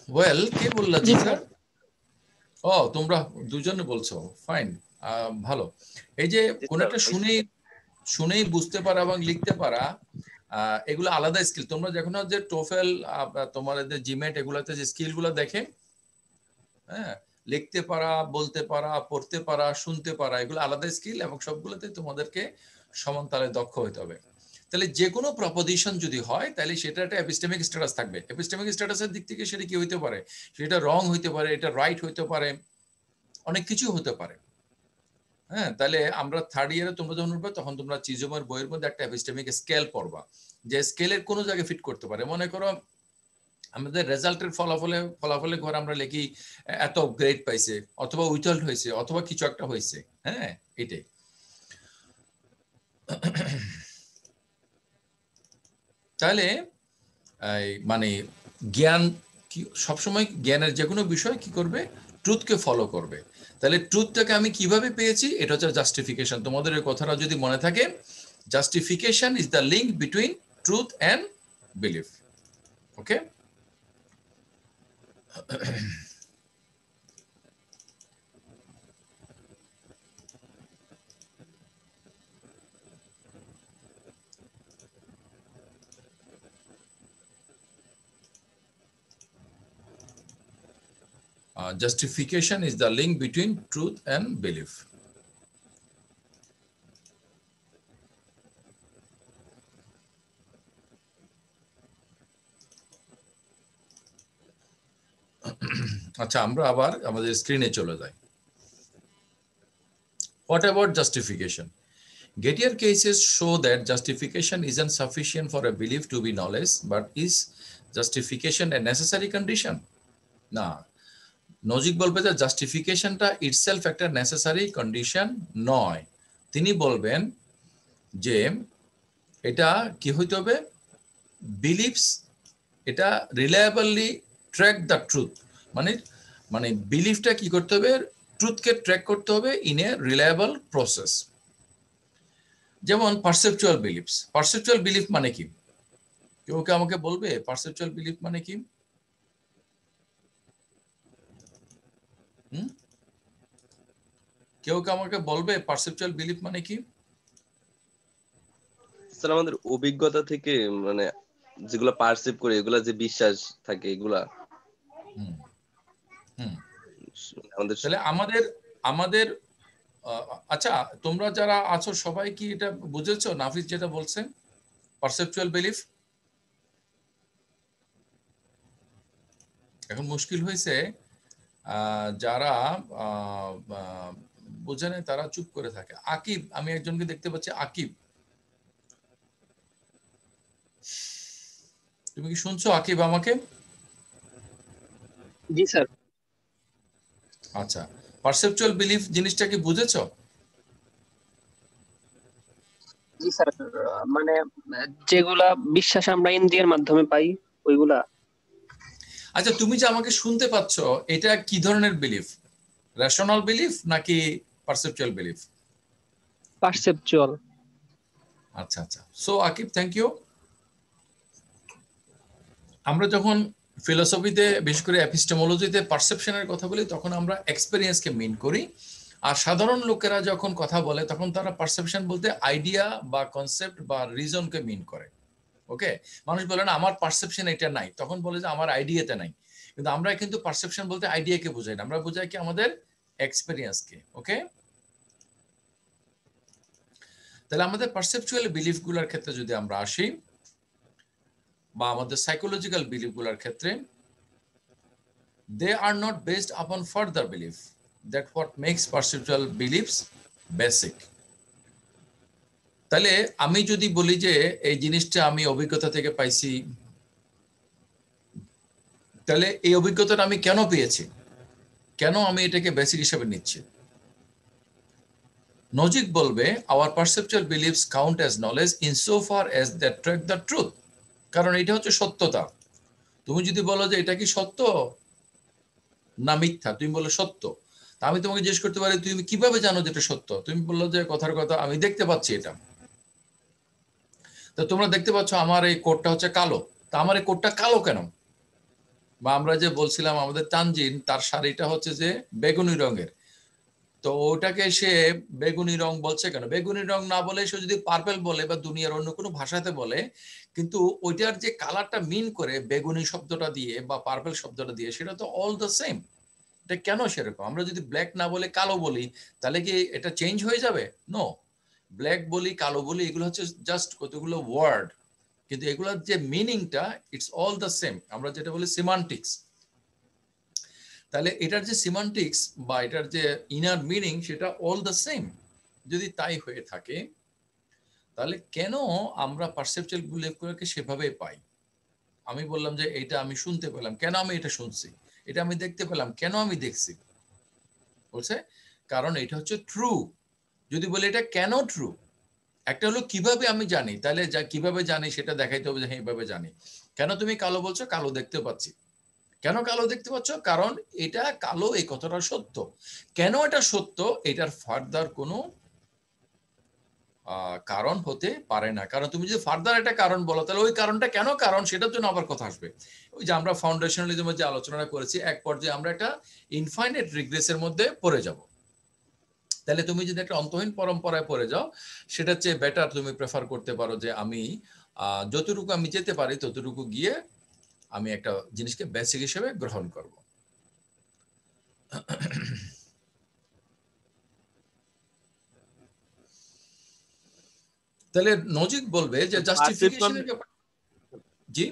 ওয়েল, কে বললা জি জি স্যার? স্যার। ও, তোমরা দুজনে বলছো, ফাইন, ভালো। এই যে জি কোন স্যার, একটা শুনেই বুঝতে পারা এবং লিখতে পারা, এগুলো আলাদা স্কিল। তোমরা যখন যে টোফেল, তোমার জিমেট, এগুলোতে যে স্কিল গুলো দেখে, হ্যাঁ, লিখতে পারা, বলতে পারা, পড়তে পারা, শুনতে পারা, এগুলো আলাদা স্কিল, এবং সবগুলোতে তোমাদেরকে সমান তালে দক্ষ হতে হবে। তাহলে যে কোনো প্রপোজিশন যদি হয়, তাহলে সেটা একটা এপিস্টেমিক স্ট্যাটাস থাকবে। এপিস্টেমিক স্ট্যাটাসের দিক থেকে সেটা কি হইতে পারে? সেটা রং হইতে পারে, এটা রাইট হইতে পারে, অনেক কিছু হতে পারে। হ্যাঁ, তাহলে আমরা 3rd ইয়ারে তোমরা যখন উঠবে, তখন তোমরা চিজমের বইয়ের মধ্যে একটা এপিস্টেমিক স্কেল পড়বা, যে স্কেলের কোনো জায়গায় ফিট করতে পারে। মনে করো আমাদের রেজাল্টের ফলাফলে ঘরে আমরা লিখি এত গ্রেড পাইছে, অথবা উইথহোল্ড হয়েছে, অথবা কিছু একটা হয়েছে। হ্যাঁ, এটাই। তাহলে মানে জ্ঞান সবসময়, জ্ঞানের যে কোনো বিষয় কি করবে? ট্রুথকে ফলো করবে। তাহলে ট্রুথটাকে আমি কিভাবে পেয়েছি? এটা হচ্ছে জাস্টিফিকেশন। তোমাদের এই কথাটা যদি মনে থাকে, justification is the link between truth and belief. Okay, justification is the link between truth and belief. আচ্ছা, আমরা আবার আমাদের স্ক্রিনে চলে যাই। What about justification? Gettier cases show that justification isn't sufficient for a belief to be knowledge, but is justification A necessary condition? না, logic বলবে যে জাস্টিফিকেশনটা ইটসেলফ একটা নেসেসারি কন্ডিশন নয়। তিনি বলবেন যে এটা কি হইতে হবে, বিলিভস এটা রিলায়েবলি ট্র্যাক দ্য ট্রুথ, মানে মানে বিলিফটা কি করতে হবে, ট্রুথকে ট্র্যাক করতে হবে ইন এ রিলায়েবল প্রসেস। যেমন পারসেপচুয়াল বিলিফস। পারসেপচুয়াল বিলিফ মানে কি? কেউ কে আমাকে বলবে পারসেপচুয়াল বিলিফ মানে কি? কেউ কে আমাকে বলবে পারসেপচুয়াল বিলিফ মানে কি? স্যার আমাদের অভিজ্ঞতা থেকে মানে যেগুলা পারসিভ করে এগুলা যে বিশ্বাস থাকে এগুলা আমাদের তাহলে আমাদের আমাদের আচ্ছা, তোমরা যারা আছো সবাই কি এটা বুঝেছো নাফিস যেটা বলছেন পারসেপচুয়াল বিলিফ? এখন মুশকিল হয়েছে যারা বোঝে না তারা চুপ করে থাকে। আকিব, আমি একজনকে দেখতে পাচ্ছি, আকিব তুমি কি শুনছো আকিব আমাকে? জি স্যার। আচ্ছা, পারসেপচুয়াল বিলিফ জিনিসটা কি বুঝেছো? জি স্যার, মানে যেগুলা বিশ্বাস আমরা ইন্দ্রিয়ের মাধ্যমে পাই ওইগুলা। আচ্ছা, তুমি যে আমাকে শুনতে পাচ্ছ এটা কি ধরনের বিলিফ? রেশনাল বিলিফ নাকি পারসেপচুয়াল বিলিফ? পারসেপচুয়াল। আচ্ছা আচ্ছা, সো আকিব থ্যাংক ইউ। আমরা যখন ফিলোসফিতে বিশেষ করে এপিস্টেমোলজিতে পারসেপশনের কথা বলি তখন আমরা এক্সপেরিয়েন্সকে মিন করি, আর সাধারণ লোকেরা যখন কথা বলে তখন তারা পারসেপশন বলতে আইডিয়া বা কনসেপ্ট বা রিজনকে মিন করে। ওকে, মানুষ বলে না আমার পারসেপশন এটা নাই, তখন বলে যে আমার আইডিয়াতে নাই, কিন্তু আমরা কিন্তু পারসেপশন বলতে আইডিয়াকে বোঝাই না, আমরা বোঝাই কি আমাদের এক্সপেরিয়েন্সকে। ওকে, তাহলে আমাদের পারসেপচুয়াল বিলিফগুলোর ক্ষেত্রে যদি আমরা আসি বা আমাদের সাইকোলজিক্যাল বিলিফগুলোর ক্ষেত্রে, they are not based upon further belief. That what makes perceptual beliefs basic. তাহলে আমি যদি বলি যে এই জিনিসটা আমি অভিজ্ঞতা থেকে পাইছি, তাহলে এই অভিজ্ঞতাটা আমি কেন পেয়েছি, কেন আমি এটাকে বেসিক হিসেবে নিচ্ছি? লজিক বলবে our perceptual beliefs count as knowledge insofar as they track the truth. কারণ এটা হচ্ছে সত্যতা। তুমি যদি বলো যে এটা কি সত্য না মিথ্যা, তুমি বলো সত্য, তা আমি তোমাকে জিজ্ঞেস করতে পারি তুমি কিভাবে জানো যেটা সত্য? তুমি বললো যে কথার কথা আমি দেখতে পাচ্ছি এটা। তো তোমরা দেখতে পাচ্ছ আমার এই কোটটা হচ্ছে কালো, তা আমার এই কোটটা কালো কেন? বা আমরা যে বলছিলাম আমাদের তানজিন তার শাড়িটা হচ্ছে যে বেগুনি রঙের, তো ওটাকে সে বেগুনি রং বলছে কেন? বেগুনি রং না বলে সে যদি পার্পল বলে বা দুনিয়ার অন্য কোনো ভাষাতে বলে, কিন্তু ওইটার যে কালারটা মিন করে বেগুনি শব্দটা দিয়ে বা পার্পল শব্দটা দিয়ে, সেটা তো অল দ্য সেম। এটা কেন সেরকম? আমরা যদি ব্ল্যাক না বলে কালো বলি তাহলে কি এটা চেঞ্জ হয়ে যাবে? নো, ব্ল্যাক বলি কালো বলি এগুলো হচ্ছে জাস্ট কতগুলো ওয়ার্ড, কিন্তু এগুলোর যে মিনিংটা ইটস অল দ্য সেম, আমরা যেটা বলি সিমান্টিক্স। তাহলে এটার যে সিমান্টিক্স বা এটার যে ইনার মিনিং সেটা অল দ্য সেম। যদি তাই হয়ে থাকে তাহলে কেন আমরা পারসেপচুয়াল বিলিফগুলোকে সেভাবে পাই? আমি বললাম যে এটা আমি শুনতে পেলাম, কেন আমি এটা শুনছি? এটা আমি দেখতে পেলাম, কেন আমি দেখছি? বলছে কারণ এটা হচ্ছে ট্রু। যদি বলি এটা কেন ট্রু, একটা হলো কিভাবে আমি জানি, তাহলে যা কিভাবে জানি সেটা দেখাইতে হবে যে হ্যাঁ এইভাবে জানি। কেন তুমি কালো বলছো? কালো দেখতে পাচ্ছি। কেন কালো দেখতে পাচ্ছ? কারণ এটা কালো, এই কথাটা সত্য। কেন এটা সত্য এটার ফার্দার কোনো কারণ হতে পারে না, কারণ তুমি যদি ফার্দার একটা কারণ বলো তাহলে ওই কারণটা কেন কারণ সেটার জন্য আবার কথা আসবে। ওই যে আমরা ফাউন্ডেশনালিজমের যে আলোচনাটা করেছি, এক পর্যায়ে আমরা একটা ইনফাইনাইট রিগ্রেসের মধ্যে পড়ে যাব। তাহলে তুমি যদি একটা অন্তহীন পরম্পরায় পড়ে যাও, সেটা চেয়ে বেটার তুমি প্রেফার করতে পারো যে আমি যতটুকু আমি যেতে পারি ততটুকু গিয়ে আমি একটা জিনিসকে বেসিক হিসেবে গ্রহণ করব। তাহলে লজিক বলবে যে জাস্টিফিকেশনের ব্যাপার। জি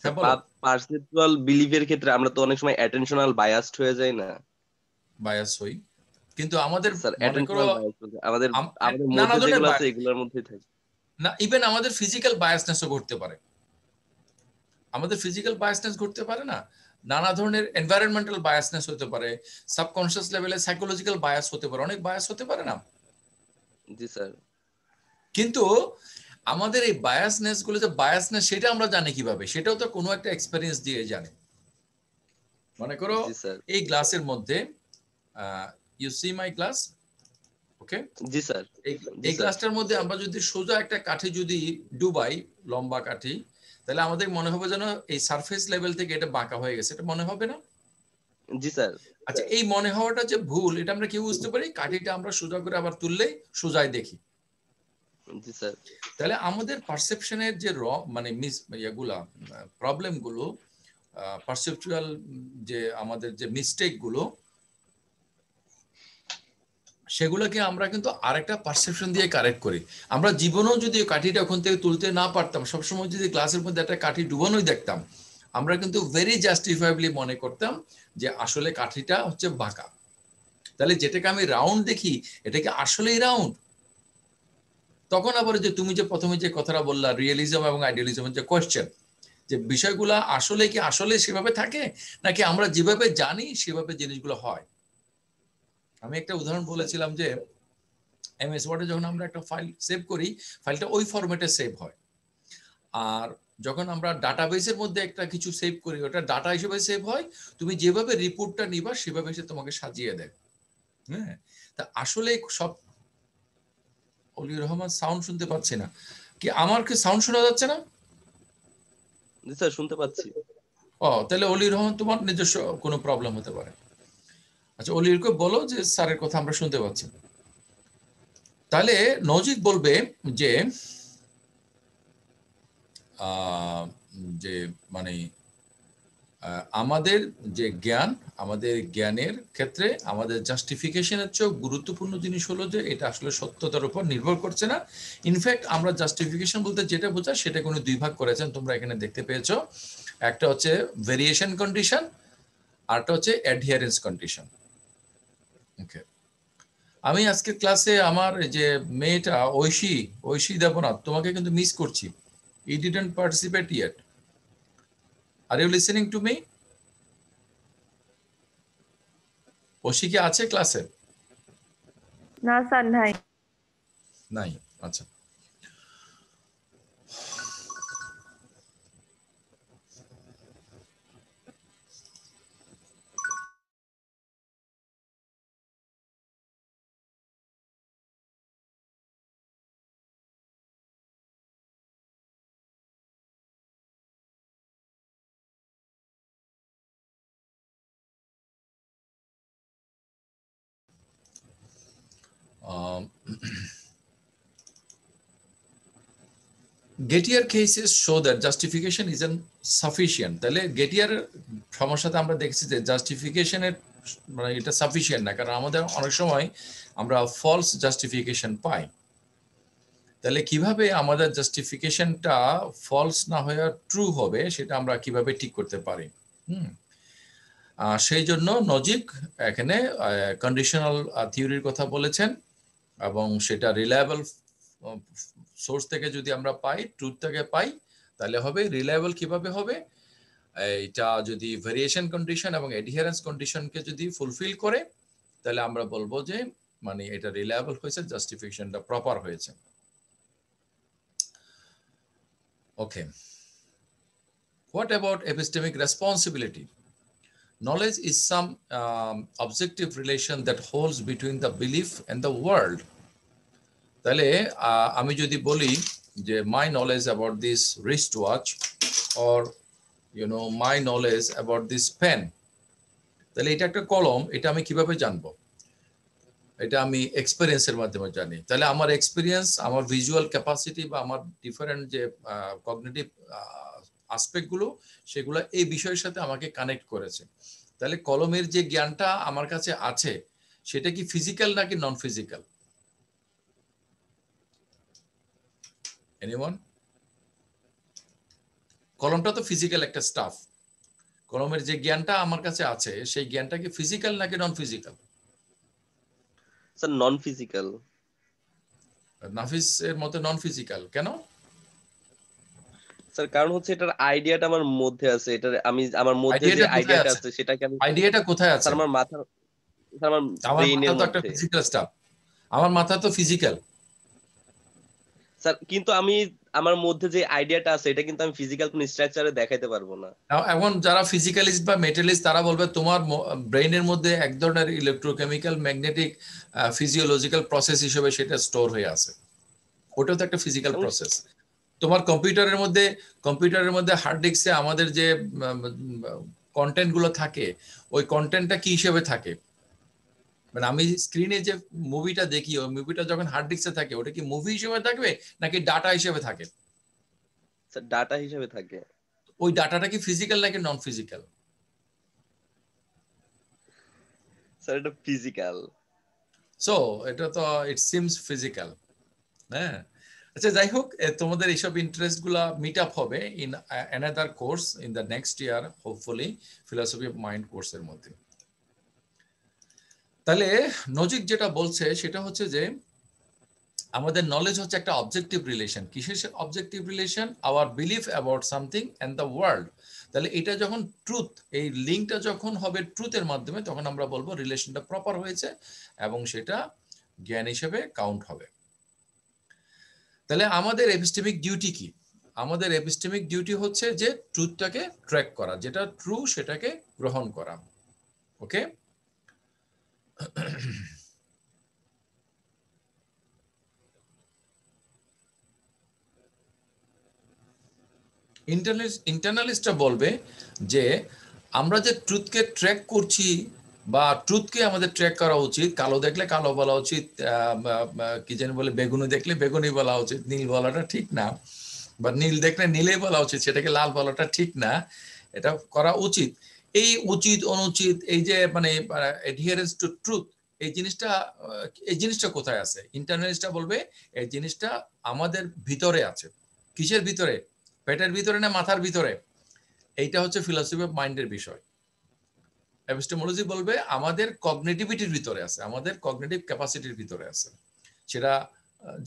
হ্যাঁ বলো। পারসেপচুয়াল বিলিভের ক্ষেত্রে আমরা তো অনেক সময় অ্যাটেনশনাল বায়াসড হয়ে যাই না? বায়াস হই, কিন্তু আমাদের স্যার মনে করো আমাদের মধ্যে যেগুলো আছে এগুলোর মধ্যেই থাকে না, ইভেন আমাদের ফিজিক্যাল বায়াসনেসও ঘটতে পারে। আমাদের ফিজিক্যাল বায়াসনেস ঘটতে পারে না, নানা ধরনের এনভায়রনমেন্টাল বায়াসনেস হতে পারে, সাবকনশিয়াস লেভেলে সাইকোলজিক্যাল বায়াস হতে পারে, অনেক বায়াস হতে পারে না। জি স্যার। কিন্তু আমাদের এই বায়াসনেস গুলো যে বায়াসনেস সেটা আমরা জানি কিভাবে, সেটাও তো কোনো একটা এক্সপেরিয়েন্স দিয়ে জানি। মনে করো জি স্যার। এই গ্লাসের মধ্যে you see my glass, okay, জি স্যার। এই গ্লাসটার মধ্যে আমরা যদি সোজা একটা কাঠি যদি ডুবাই, লম্বা কাঠি, তাহলে আমাদের মনে হবে যেন এই সারফেস লেভেল থেকে এটা বাঁকা হয়ে গেছে, এটা মনে হবে না? জি স্যার। আচ্ছা, এই মনে হওয়াটা যে ভুল, এটা আমরা কি বুঝতে পারি? কাঠিটা আমরা সোজা করে আবার তুললেই সোজাই দেখি। জি স্যার। তাহলে আমাদের পারসেপশনের যে মানে ইয়েগুলা প্রবলেম গুলো, পারসেপচুয়াল যে আমাদের যে মিস্টেক গুলো, সেগুলোকে আমরা কিন্তু আরেকটা পারসেপশন দিয়ে কারেক্ট করি। আমরা জীবনেও যদি কাঠিটা ওখান থেকে তুলতে না পারতাম, সবসময় যদি গ্লাসের মধ্যে একটা কাঠি ডুবানোই দেখতাম, আমরা কিন্তু ভেরি জাস্টিফাইবলি মনে করতাম যে আসলে কাঠিটা হচ্ছে বাঁকা। তাহলে যেটাকে আমি রাউন্ড দেখি, এটাকে আসলেই রাউন্ড। তখন আবার যে তুমি যে প্রথমে যে কথাটা বললা, রিয়েলিজম এবং আইডিয়ালিজমের যে কোয়েশ্চেন, যে বিষয়গুলা আসলে কি আসলে সেভাবে থাকে, নাকি আমরা যেভাবে জানি সেভাবে জিনিসগুলো হয়। আমি একটা উদাহরণ বলেছিলাম যে এমএস ওয়ার্ডে যখন আমরা একটা ফাইল সেভ করি, ফাইলটা ওই ফরম্যাটে সেভ হয়। আর যখন আমরা ডাটাবেসের মধ্যে একটা কিছু সেভ করি, ওটা ডাটা হিসেবে সেভ হয়। তুমি যেভাবে রিপোর্টটা নিবা সেভাবে সে তোমাকে সাজিয়ে দেয়। হ্যাঁ, তা আসলে সব। অলিউর রহমান সাউন্ড শুনতে পাচ্ছি না, কি আমার কি সাউন্ড শোনা যাচ্ছে না? জি স্যার, শুনতে পাচ্ছি। ও, তাহলে অলিউর রহমান তোমার নিজস্ব কোনো প্রবলেম হতে পারে। আচ্ছা, অলিউরকে বলো যে স্যারের কথা আমরা শুনতে পাচ্ছি। তাহলে নজিক বলবে যে যে মানে আমাদের যে জ্ঞান, আমাদের জ্ঞানের ক্ষেত্রে আমাদের জাস্টিফিকেশনের চেয়ে গুরুত্বপূর্ণ জিনিস হলো যে এটা আসলে সত্যতার উপর নির্ভর করছে না। ইনফ্যাক্ট আমরা জাস্টিফিকেশন বলতে যেটা বোঝায় সেটা কোনো দুই ভাগ করেছেন, তোমরা এখানে দেখতে পেয়েছো। একটা হচ্ছে ভেরিয়েশন কন্ডিশন, আরটা হচ্ছে অ্যাডহিয়ারেন্স কন্ডিশন। ওকে, আমি আজকে ক্লাসে আমার যে মেয়েটা ঐশী দেবনাথ, তোমাকে কিন্তু মিস করছি। You didn't participate yet. Are you listening to me? Oishi কি আছে ক্লাসে? না স্যার, নাই। নাই, আচ্ছা। Gettier cases show that justification isn't sufficient. তাহলে গেটিয়ার সমস্যাতে আমরা দেখছি যে জাস্টিফিকেশনের মানে এটা সাফিসিয়েন্ট না, কারণ আমাদের অনেক সময় আমরা ফলস জাস্টিফিকেশন পাই। তাহলে কিভাবে আমাদের জাস্টিফিকেশনটা ফলস না হয়ে ট্রু হবে সেটা আমরা কিভাবে ঠিক করতে পারি? সেই জন্য নজিক এখানে কন্ডিশনাল থিওরির কথা বলেছেন, এবং সেটা রিলায়েবল সোর্স থেকে যদি আমরা পাই, ট্রুথ থেকে পাই, তাহলে হবে। রিলায়েবল কিভাবে হবে? এটা যদি ভেরিয়েশন কন্ডিশন এবং অ্যাডহিয়ারেন্স কন্ডিশনকে যদি ফুলফিল করে, তাহলে আমরা বলবো যে মানে এটা রিলায়েবল হয়েছে, জাস্টিফিকেশনটা প্রপার হয়েছে। Okay, what about epistemic responsibility? Knowledge is some objective relation that holds between the belief and the world. তাহলে আমি যদি বলি যে my knowledge about this wristwatch or my knowledge about this pen, তাহলে এটা একটা কলম, এটা আমি কিভাবে জানবো? এটা আমি এক্সপেরিয়েন্সের মাধ্যমে জানি। তাহলে আমার এক্সপেরিয়েন্স, আমার ভিজুয়াল ক্যাপাসিটি বা আমার ডিফারেন্ট যে কগনিটিভ আসপেক্ট গুলো, সেগুলো এই বিষয়ের সাথে আমাকে কানেক্ট করেছে। তাহলে কলমের যে জ্ঞানটা আমার কাছে আছে সেটা কি ফিজিক্যাল নাকি নন ফিজিক্যাল? এনিওয়ান? কলমটা তো ফিজিক্যাল একটা স্টাফ। কলমের যে জ্ঞানটা আমার কাছে আছে সেই জ্ঞানটা কি ফিজিক্যাল নাকি নন ফিজিক্যাল? স্যার, নন ফিজিক্যাল। নাফিস এর মতে নন ফিজিক্যাল কেন? স্যার কারণ হচ্ছে এটার আইডিয়াটা আমার মধ্যে আছে, এটার আমি আমার মধ্যে যে আইডিয়াটা কোথায় আইডিয়াটা আছে? আছে সেটাকে আমি আইডিয়াটা কোথায় আছে? স্যার আমার মাথার, স্যার আমার আমার মাথা ব্রেইনের তো একটা মধ্যে। ফিজিক্যাল স্টাফ, আমার মাথা তো ফিজিক্যাল। স্যার কিন্তু আমি আমার মধ্যে যে আইডিয়াটা আছে এটা কিন্তু আমি ফিজিক্যাল কোন স্ট্রাকচারে দেখাইতে পারবো না। এখন যারা ফিজিক্যালিস্ট বা মেটালিস্ট তারা বলবে তোমার ব্রেইনের মধ্যে এক ধরনের ইলেকট্রোকেমিক্যাল ম্যাগনেটিক ফিজিওলজিক্যাল প্রসেস হিসেবে সেটা স্টোর হয়ে আছে, ওটাও তো একটা ফিজিক্যাল প্রসেস। তোমার কম্পিউটারের মধ্যে হার্ড ডিস্কে আমাদের যে কন্টেন্ট গুলো থাকে, ওই কন্টেন্টটা কি হিসেবে থাকে? মানে আমি স্ক্রিনে যে মুভিটা দেখি, ওই মুভিটা যখন হার্ড ডিস্কে থাকে ওটা কি মুভি হিসেবে থাকবে নাকি ডাটা হিসেবে থাকে? স্যার ডাটা হিসেবে থাকে। ওই ডাটাটা কি ফিজিক্যাল নাকি নন ফিজিক্যাল? স্যার এটা ফিজিক্যাল। সো এটা তো ইট সিমস ফিজিক্যাল। হ্যাঁ, আচ্ছা যাই হোক, তোমাদের এইসব ইন্টারেস্ট গুলা মিট আপ হবে in another course in the next year, hopefully philosophy of mind কোর্সের মধ্যে। তাহলে নজিক যেটা বলছে সেটা হচ্ছে যে আমাদের নলেজ হচ্ছে একটা অবজেক্টিভ রিলেশন। কিসের objective relation? Our belief about something and the world. তাহলে এটা যখন ট্রুথ, এই লিঙ্কটা যখন হবে ট্রুথের মাধ্যমে, তখন আমরা বলবো রিলেশনটা প্রপার হয়েছে এবং সেটা জ্ঞান হিসেবে কাউন্ট হবে। তাহলে আমাদের এপিস্টেমিক ডিউটি কি? আমাদের এপিস্টেমিক ডিউটি হচ্ছে যে ট্রুথটাকে ট্র্যাক করা, যেটা ট্রু সেটাকে গ্রহণ করা। ওকে, ইন্টারনালিস্টরা বলবে যে আমরা যে ট্রুথকে ট্র্যাক করছি বা ট্রুথকে আমাদের ট্র্যাক করা উচিত, কালো দেখলে কালো বলা উচিত, কি জানি বলে বেগুনি দেখলে বেগুনি বলা উচিত, নীল বলাটা ঠিক না, বা নীল দেখলে নীলে বলা উচিত, সেটাকে লাল বলাটা ঠিক না, এটা করা উচিত। এই উচিত অনুচিত, এই যে মানে অ্যাডহিয়ারেন্স টু ট্রুথ, এই জিনিসটা কোথায় আছে? ইন্টারনালিস্টরা বলবে এই জিনিসটা আমাদের ভিতরে আছে। কিসের ভিতরে? পেটের ভিতরে না মাথার ভিতরে? এইটা হচ্ছে ফিলসফি অফ মাইন্ডের বিষয়। এপিস্টেমোলজি বলবে আমাদের কগনিটিভিটির ভিতরে আছে, আমাদের কগনিটিভ ক্যাপাসিটির ভিতরে আছে, সেটা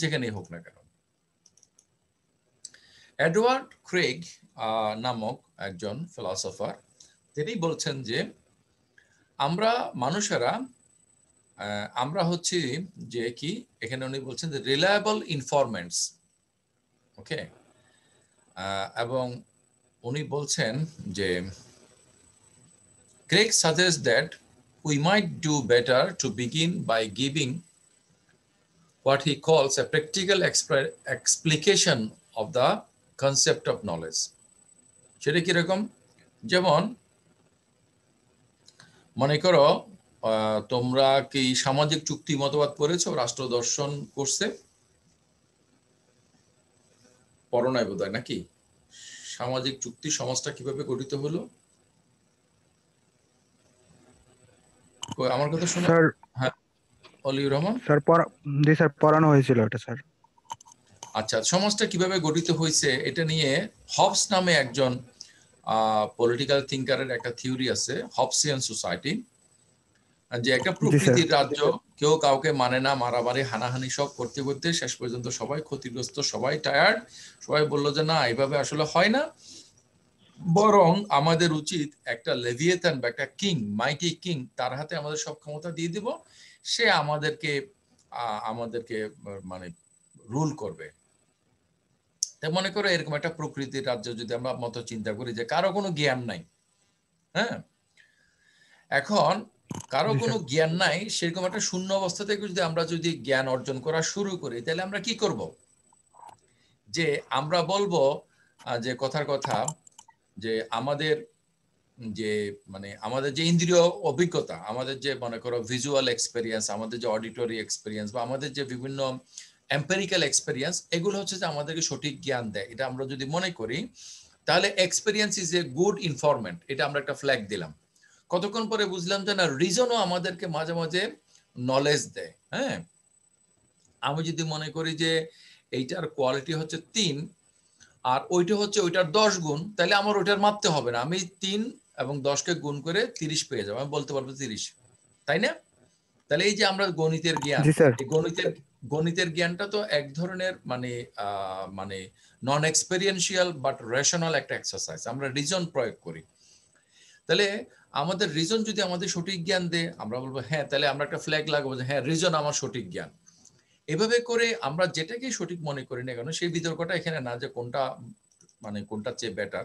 যেখানেই হোক না কেন। এডওয়ার্ড ক্রেগ নামক একজন ফিলসফার, তিনি বলছেন যে আমরা মানুষেরা আমরা হচ্ছি যে কি, এখানে উনি বলছেন যে রিলায়েবল ইনফরমেন্টস। ওকে, এবং উনি বলছেন যে Craig suggests that we might do better to begin by giving what he calls a practical explication of the concept of knowledge. সেটা কিরকম? যেমন মনে করো তোমরা কি সামাজিক চুক্তি মতবাদ পড়েছো রাষ্ট্র দর্শন কোর্সে? পড়ো নাই বোধহয় নাকি? সামাজিক চুক্তি, সমাজটা কিভাবে গঠিত হলো? আমার কথা শোনো? স্যার, হ্যাঁ, অলিউর রহমান স্যার জি স্যার, পড়ানো হয়েছিল এটা স্যার। আচ্ছা, সমাজটা কিভাবে গঠিত হয়েছে এটা নিয়ে হবস নামে একজন পলিটিক্যাল থিঙ্কারের একটা থিওরি আছে, হবসিয়ান সোসাইটি, যে একটা প্রকৃতির রাজ্য, কেউ কাউকে মানে না, মারামারি হানাহানি সব করতে করতে শেষ পর্যন্ত সবাই ক্ষতিগ্রস্ত, সবাই টায়ার্ড, সবাই বললো যে না, এইভাবে আসলে হয় না, বরং আমাদের উচিত একটা লেভিয়েথান বা একটা কিং, মাইটি কিং, তার হাতে আমাদের সব ক্ষমতা দিয়ে দিব, সে আমাদেরকে মানে রুল করবে। তাই মনে করো এরকম একটা প্রকৃতির রাজ্য যদি আমরা মতো চিন্তা করি যে কারো কোনো জ্ঞান নাই, হ্যাঁ, এখন কারো কোনো জ্ঞান নাই, সেরকম একটা শূন্য অবস্থা থেকে যদি জ্ঞান অর্জন করা শুরু করি, তাহলে আমরা কি করব? যে আমরা বলবো যে কথার কথা, যে আমাদের যে ইন্দ্রিয় অভিজ্ঞতা, আমাদের যে মনে করো ভিজুয়াল এক্সপেরিয়েন্স, আমাদের যে অডিটরি এক্সপেরিয়েন্স, বা আমাদের যে বিভিন্ন এম্পেরিক্যাল এক্সপেরিয়েন্স, এগুলো হচ্ছে যে আমাদেরকে সঠিক জ্ঞান দেয়। এটা আমরা যদি মনে করি, তাহলে experience is a good informant, এটা আমরা একটা ফ্ল্যাগ দিলাম। কতক্ষণ পরে বুঝলাম যে না, রিজনও আমাদেরকে মাঝে মাঝে নলেজ দেয়। হ্যাঁ, আমি যদি মনে করি যে এইটার কোয়ালিটি হচ্ছে 3 আর ওইটা হচ্ছে ওইটার 10 গুণ, তাহলে আমার ওইটার মাপতে হবে না, আমি 3 এবং 10কে গুণ করে 30 পেয়ে যাবো, আমি বলতে পারবো 30, তাই না? তাহলে এই যে আমরা গণিতের জ্ঞান, এই গণিতের জ্ঞানটা তো এক ধরনের মানে নন এক্সপেরিয়েন্সিয়াল বাট রেশনাল একটা এক্সারসাইজ, আমরা রিজন প্রয়োগ করি। তাহলে আমাদের রিজন যদি আমাদের সঠিক জ্ঞান দেয়, আমরা বলবো হ্যাঁ, তাহলে আমরা একটা ফ্ল্যাগ লাগাবো যে হ্যাঁ রিজন আমার সঠিক জ্ঞান। এভাবে করে আমরা যেটাকে সঠিক মনে করি না কেন, সেই বিতর্কটা এখানে না যে কোনটা মানে কোনটা চেয়ে বেটার।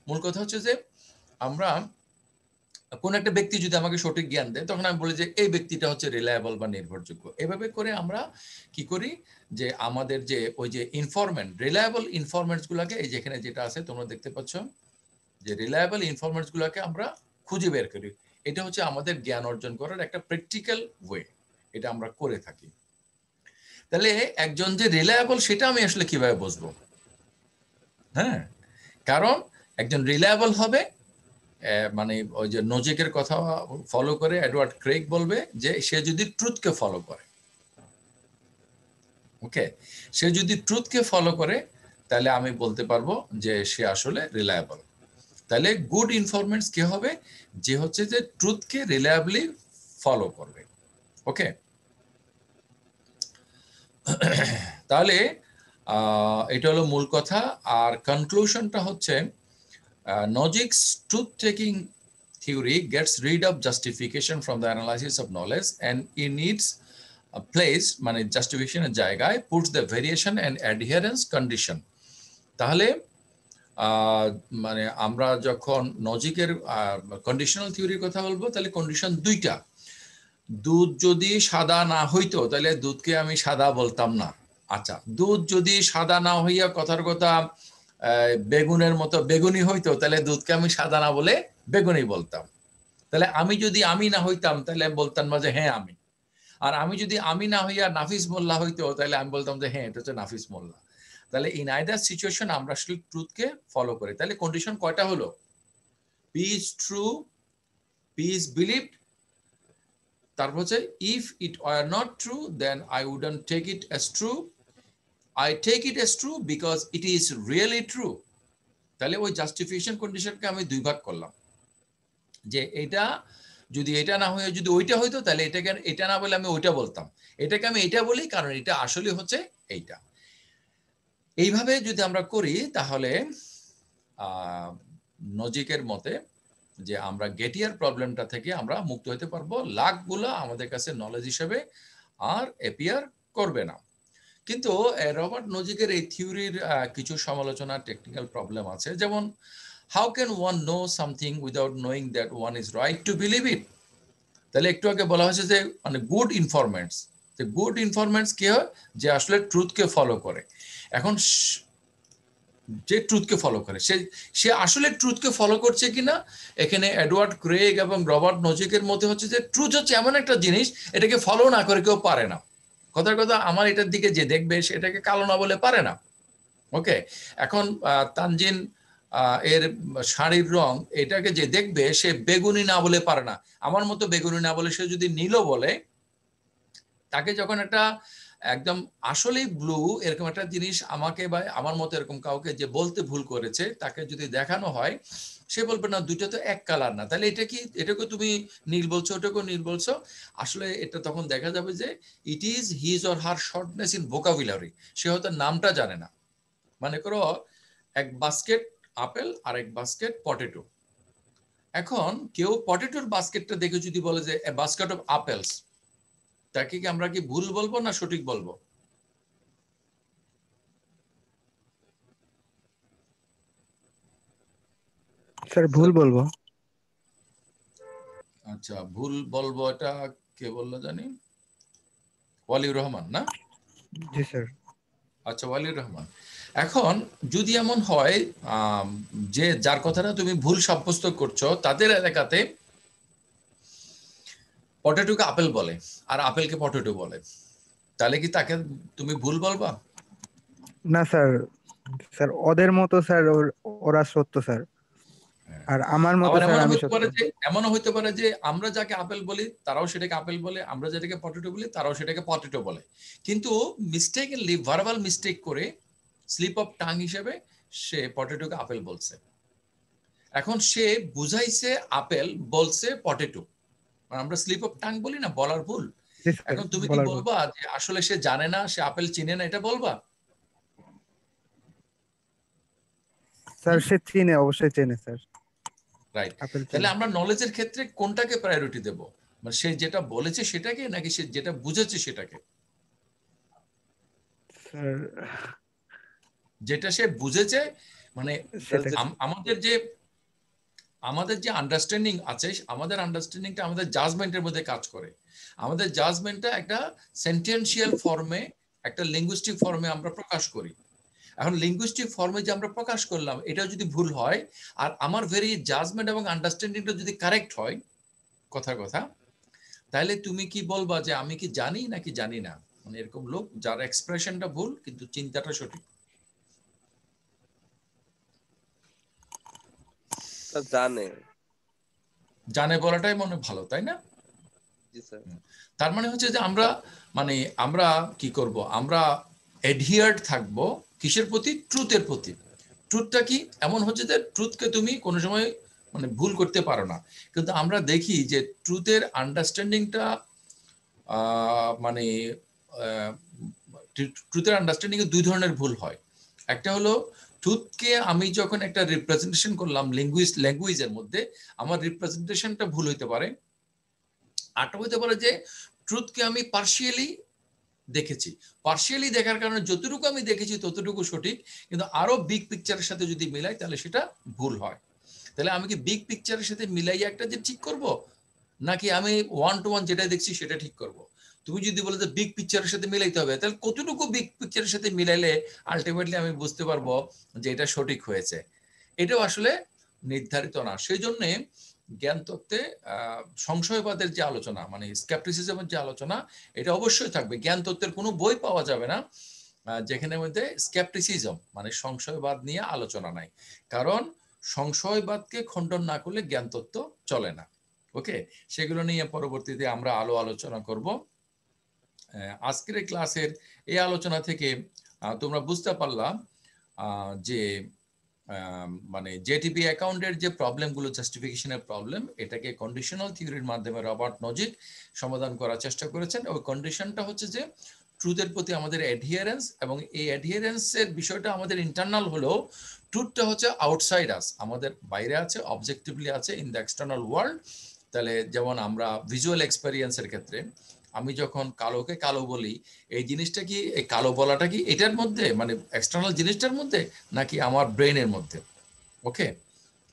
মূল কথা হচ্ছে যে আমরা কোন একটা ব্যক্তি যদি আমাকে সঠিক জ্ঞান দেয়, তখন আমি বলি যে এই ব্যক্তিটা হচ্ছে রিলায়েবল বা নির্ভরযোগ্য। এভাবে করে আমরা কি করি যে আমাদের যে ওই যে ইনফরমেন্ট, রিলায়েবল ইনফরমেন্টস গুলাকে, এই যেখানে যেটা আছে তোমরা দেখতে পাচ্ছ যে রিলায়েবল ইনফরমেন্টস গুলাকে আমরা খুঁজে বের করি। এটা হচ্ছে আমাদের জ্ঞান অর্জন করার একটা প্র্যাকটিক্যাল ওয়ে, এটা আমরা করে থাকি। তাহলে একজন যে রিলায়েবল সেটা আমি আসলে কিভাবে বুঝবো? হ্যাঁ, কারণ একজন রিলায়েবল হবে মানে ওই যে নজিকের কথা ফলো করে এডওয়ার্ড ক্রেগ বলবে যে সে যদি ট্রুথকে ফলো করে, ওকে, সে যদি ট্রুথকে ফলো করে তাহলে আমি বলতে পারবো যে সে আসলে রিলায়েবল। তাহলে গুড ইনফরমেন্টস কি হবে? যে হচ্ছে যে ট্রুথকে রিলায়েবলি ফলো করবে। ওকে, তাহলে এটা হলো মূল কথা। আর কনক্লুশনটা হচ্ছে Nogic's truth-taking theory gets rid of justification from the analysis of knowledge and in its place, মানে justification এর জায়গায় puts the variation and adherence condition. তাহলে মানে আমরা যখন নজিকের কন্ডিশনাল থিওরির কথা বলবো, তাহলে কন্ডিশন দুইটা। দুধ যদি সাদা না হইতো তাহলে দুধকে আমি সাদা বলতাম না। আচ্ছা, দুধ যদি সাদা না হইয়া কথার কথা বেগুনের মতো বেগুনি হইতো তাহলে দুধকে আমি সাদা না বলে বেগুনি বলতাম। তাহলে আমি যদি আমি না হইতাম তাহলে আমি বলতাম না যে হ্যাঁ আমি। আর আমি যদি আমি না হইয়া নাফিস মোল্লা হইতো তাহলে আমি বলতাম যে হ্যাঁ এটা হচ্ছে নাফিস মোল্লা। তাহলে ইন আইদার সিচুয়েশন আমরা আসলে ট্রুথকে ফলো করি। তাহলে কন্ডিশন কয়টা হলো? P is true, P is believed, তারপর হচ্ছে if it were not true then I wouldn't take it as true, I take it as true because it is really true. তাহলে ওই জাস্টিফিকেশন কন্ডিশনকে আমি দুই ভাগ করলাম, যে এটা যদি এটা না হয়ে যদি ওইটা হইতো তাহলে এটাকে এটা না বলে আমি ওইটা বলতাম, এটাকে আমি এটা বলি কারণ এটা আসলে হচ্ছে এইটা। এইভাবে যদি আমরা করি তাহলে নজিকের মতে যে আমরা গেটিয়ার প্রবলেমটা থেকে আমরা মুক্ত হতে পারবো, লাখগুলো আমাদের কাছে নলেজ হিসেবে আর অ্যাপিয়ার করবে না। কিন্তু রবার্ট নজিকের এই থিওরির কিছু সমালোচনা, টেকনিক্যাল প্রবলেম আছে। যেমন how can one no something without knowing that one is right to believe it? তাহলে একটু আগে বলা হয়েছে যে মানে গুড ইনফরমেন্টস, যে গুড ইনফরমেন্টস কি হয়? যে আসলে ট্রুথকে ফলো করে। এখন যে ট্রুথকে ফলো করে সে আসলে ট্রুথকে ফলো করছে কিনা, এখানে এডওয়ার্ড ক্রেগ এবং রবার্ট নজিকের মধ্যে হচ্ছে যে ট্রুথ হচ্ছে এমন একটা জিনিস এটাকে ফলো না করে কেউ পারে না। কথার কথা আমার এটার দিকে যে দেখবে সেটাকে কালো না বলে পারে না। ওকে, এখন তানজিন এর শাড়ির রং এটাকে যে দেখবে সে বেগুনি না বলে পারে না, আমার মতো বেগুনি না বলে সে যদি নীলও বলে, তাকে যখন একটা একদম আসলেই ব্লু এরকম একটা জিনিস আমাকে বা আমার মতো এরকম কাউকে যে বলতে ভুল করেছে তাকে যদি দেখানো হয়, সে বলবে না দুইটা তো এক কালার না, তাহলে এটা কি, এটাকে তুমি নীল বলছো ওটাকেও নীল বলছো। আসলে এটা তখন দেখা যাবে যে it is his or her shortness in vocabulary, সে হয়তো নামটা জানে না। মানে করো এক বাস্কেট আপেল আর এক বাস্কেট পটেটো, এখন কেউ পটেটোর বাস্কেটটা দেখে যদি বলে যে এ বাস্কেট অফ আপেলস, তাকে কি আমরা কি ভুল বলবো না সঠিক বলবো? স্যার ভুল বলবো। আচ্ছা, ভুল বলবো, এটা কে বললো জানি? ওয়ালিউর রহমান না? জি স্যার। আচ্ছা, ওয়ালিউর রহমান। এখন যদি এমন হয় যে যার কথাটা তুমি ভুল সাব্যস্ত করছো তাদের এলাকাতে পটেটোকে আপেল বলে আর আপেলকে পটেটো বলে, তাহলে কি তাকে তুমি ভুল বলবা? না স্যার, স্যার ওদের মতো স্যার ওরা সত্য স্যার, আর আমার মতো আবার স্যার এমনও আমি হইতে সত্য। পারে যে আমরা যাকে আপেল বলি তারাও সেটাকে আপেল বলে, আমরা যেটাকে পটেটো বলি তারাও সেটাকে পটেটো বলে, কিন্তু মিস্টেকলি ভার্বাল মিস্টেক করে স্লিপ অফ টাং হিসেবে সে পটেটোকে আপেল বলছে। এখন সে বুঝাইছে আপেল, বলছে পটেটো, আমরা স্লিপ অফ টাং বলি না, বলার ভুল। জি স্যার, এখন তুমি কি বলার পর বলবা যে আসলে সে জানে না, সে আপেল চিনে না, এটা বলবা? স্যার সে চিনে, অবশ্যই চেনে স্যার, রাইট। আপেল তাহলে চিনে। আমরা নলেজের ক্ষেত্রে কোনটাকে প্রায়োরিটি দেব? মানে সে যেটা বলেছে সেটাকে, নাকি সে যেটা বুঝেছে সেটাকে? স্যার যেটা সে বুঝেছে, মানে সেটা আমাদের যে আন্ডারস্ট্যান্ডিং আছে, আমাদের আন্ডারস্ট্যান্ডিংটা আমাদের জাজমেন্টের মধ্যে কাজ করে। আমাদের জাজমেন্টটা একটা সেন্টেন্সিয়াল ফর্মে, একটা লিঙ্গুইস্টিক ফর্মে আমরা প্রকাশ করি। এখন লিঙ্গুইস্টিক ফর্মে যে আমরা প্রকাশ করলাম, এটা যদি ভুল হয়, আর আমার ভেরি জাজমেন্ট এবং আন্ডারস্ট্যান্ডিংটা যদি কারেক্ট হয়, কথা তাহলে তুমি কি বলবা যে আমি কি জানি নাকি জানি না? মানে এরকম লোক যার এক্সপ্রেশনটা ভুল কিন্তু চিন্তাটা সঠিক। স্যার জানে। জানে বলাটাই মনে ভালো, তাই না? জি স্যার। তার মানে হচ্ছে যে আমরা কি করব, আমরা এডহিয়ার্ড থাকবো কিসের প্রতি? ট্রুথের প্রতি। ট্রুথটা কি? এমন হচ্ছে যে ট্রুথকে তুমি কোনো সময় মানে ভুল করতে পারো না, কিন্তু আমরা দেখি যে ট্রুথের আন্ডারস্ট্যান্ডিংটা মানে ট্রুথের আন্ডারস্ট্যান্ডিং এ দুই ধরনের ভুল হয়। একটা হলো ট্রুথকে আমি যখন একটা রিপ্রেজেন্টেশন করলাম ল্যাঙ্গুয়েজের মধ্যে, আমার রিপ্রেজেন্টেশনটা ভুল হইতে পারে। আরটা হইতে পারে যে ট্রুথকে আমি পার্শিয়ালি দেখেছি, পার্শিয়ালি দেখার কারণে যতটুকু আমি দেখেছি ততটুকু সঠিক, কিন্তু আরো বিগ পিকচারের সাথে যদি মিলাই তাহলে সেটা ভুল হয়। তাহলে আমি কি বিগ পিকচারের সাথে মিলাইয়া একটা যে ঠিক করব, নাকি আমি ওয়ান টু ওয়ান যেটা দেখছি সেটা ঠিক করব? তুমি যদি বলো যে বিগ পিকচারের সাথে মিলাইতে হবে, তাহলে কতটুকু বিগ পিকচারের সাথে মিলাইলে আলটিমেটলি আমি বুঝতে পারবো যে এটা সঠিক হয়েছে? এটাও আসলে নির্ধারিত না। সেই জন্য জ্ঞান তত্ত্বে সংশয়বাদের যে আলোচনা, মানে স্কেপটিসিজমের যে আলোচনা, এটা অবশ্যই থাকবে। জ্ঞান তত্ত্বের কোনো বই পাওয়া যাবে না যেখানে মধ্যে স্কেপটিসিজম মানে সংশয়বাদ নিয়ে আলোচনা নাই, কারণ সংশয়বাদকে খণ্ডন না করলে জ্ঞান তত্ত্ব চলে না। ওকে, সেগুলো নিয়ে পরবর্তীতে আমরা আলোচনা করব। আজকের ক্লাসের এই আলোচনা থেকে তোমরা বুঝতে পারলাম যে মানে জেটিপি অ্যাকাউন্টের যে প্রবলেমগুলো, জাস্টিফিকেশনের প্রবলেম, এটাকে কন্ডিশনাল থিওরির মাধ্যমে রবার্ট নজিক সমাধান করার চেষ্টা করেছেন। ওই কন্ডিশনটা হচ্ছে যে ট্রুথের প্রতি আমাদের অ্যাডহিয়ারেন্স, এবং এই অ্যাডহিয়ারেন্সের বিষয়টা আমাদের ইন্টারনাল হলেও ট্রুথটা হচ্ছে আউটসাইড আস, আমাদের বাইরে আছে, অবজেক্টিভলি আছে ইন দ্য এক্সটার্নাল ওয়ার্ল্ড। তাহলে যেমন আমরা ভিজুয়াল এক্সপেরিয়েন্সের ক্ষেত্রে আমি যখন কালোকে কালো বলি, এই জিনিসটা কি, এই কালো বলাটা কি এটার মধ্যে মানে এক্সটার্নাল জিনিসটার মধ্যে, নাকি আমার ব্রেনের মধ্যে? ওকে,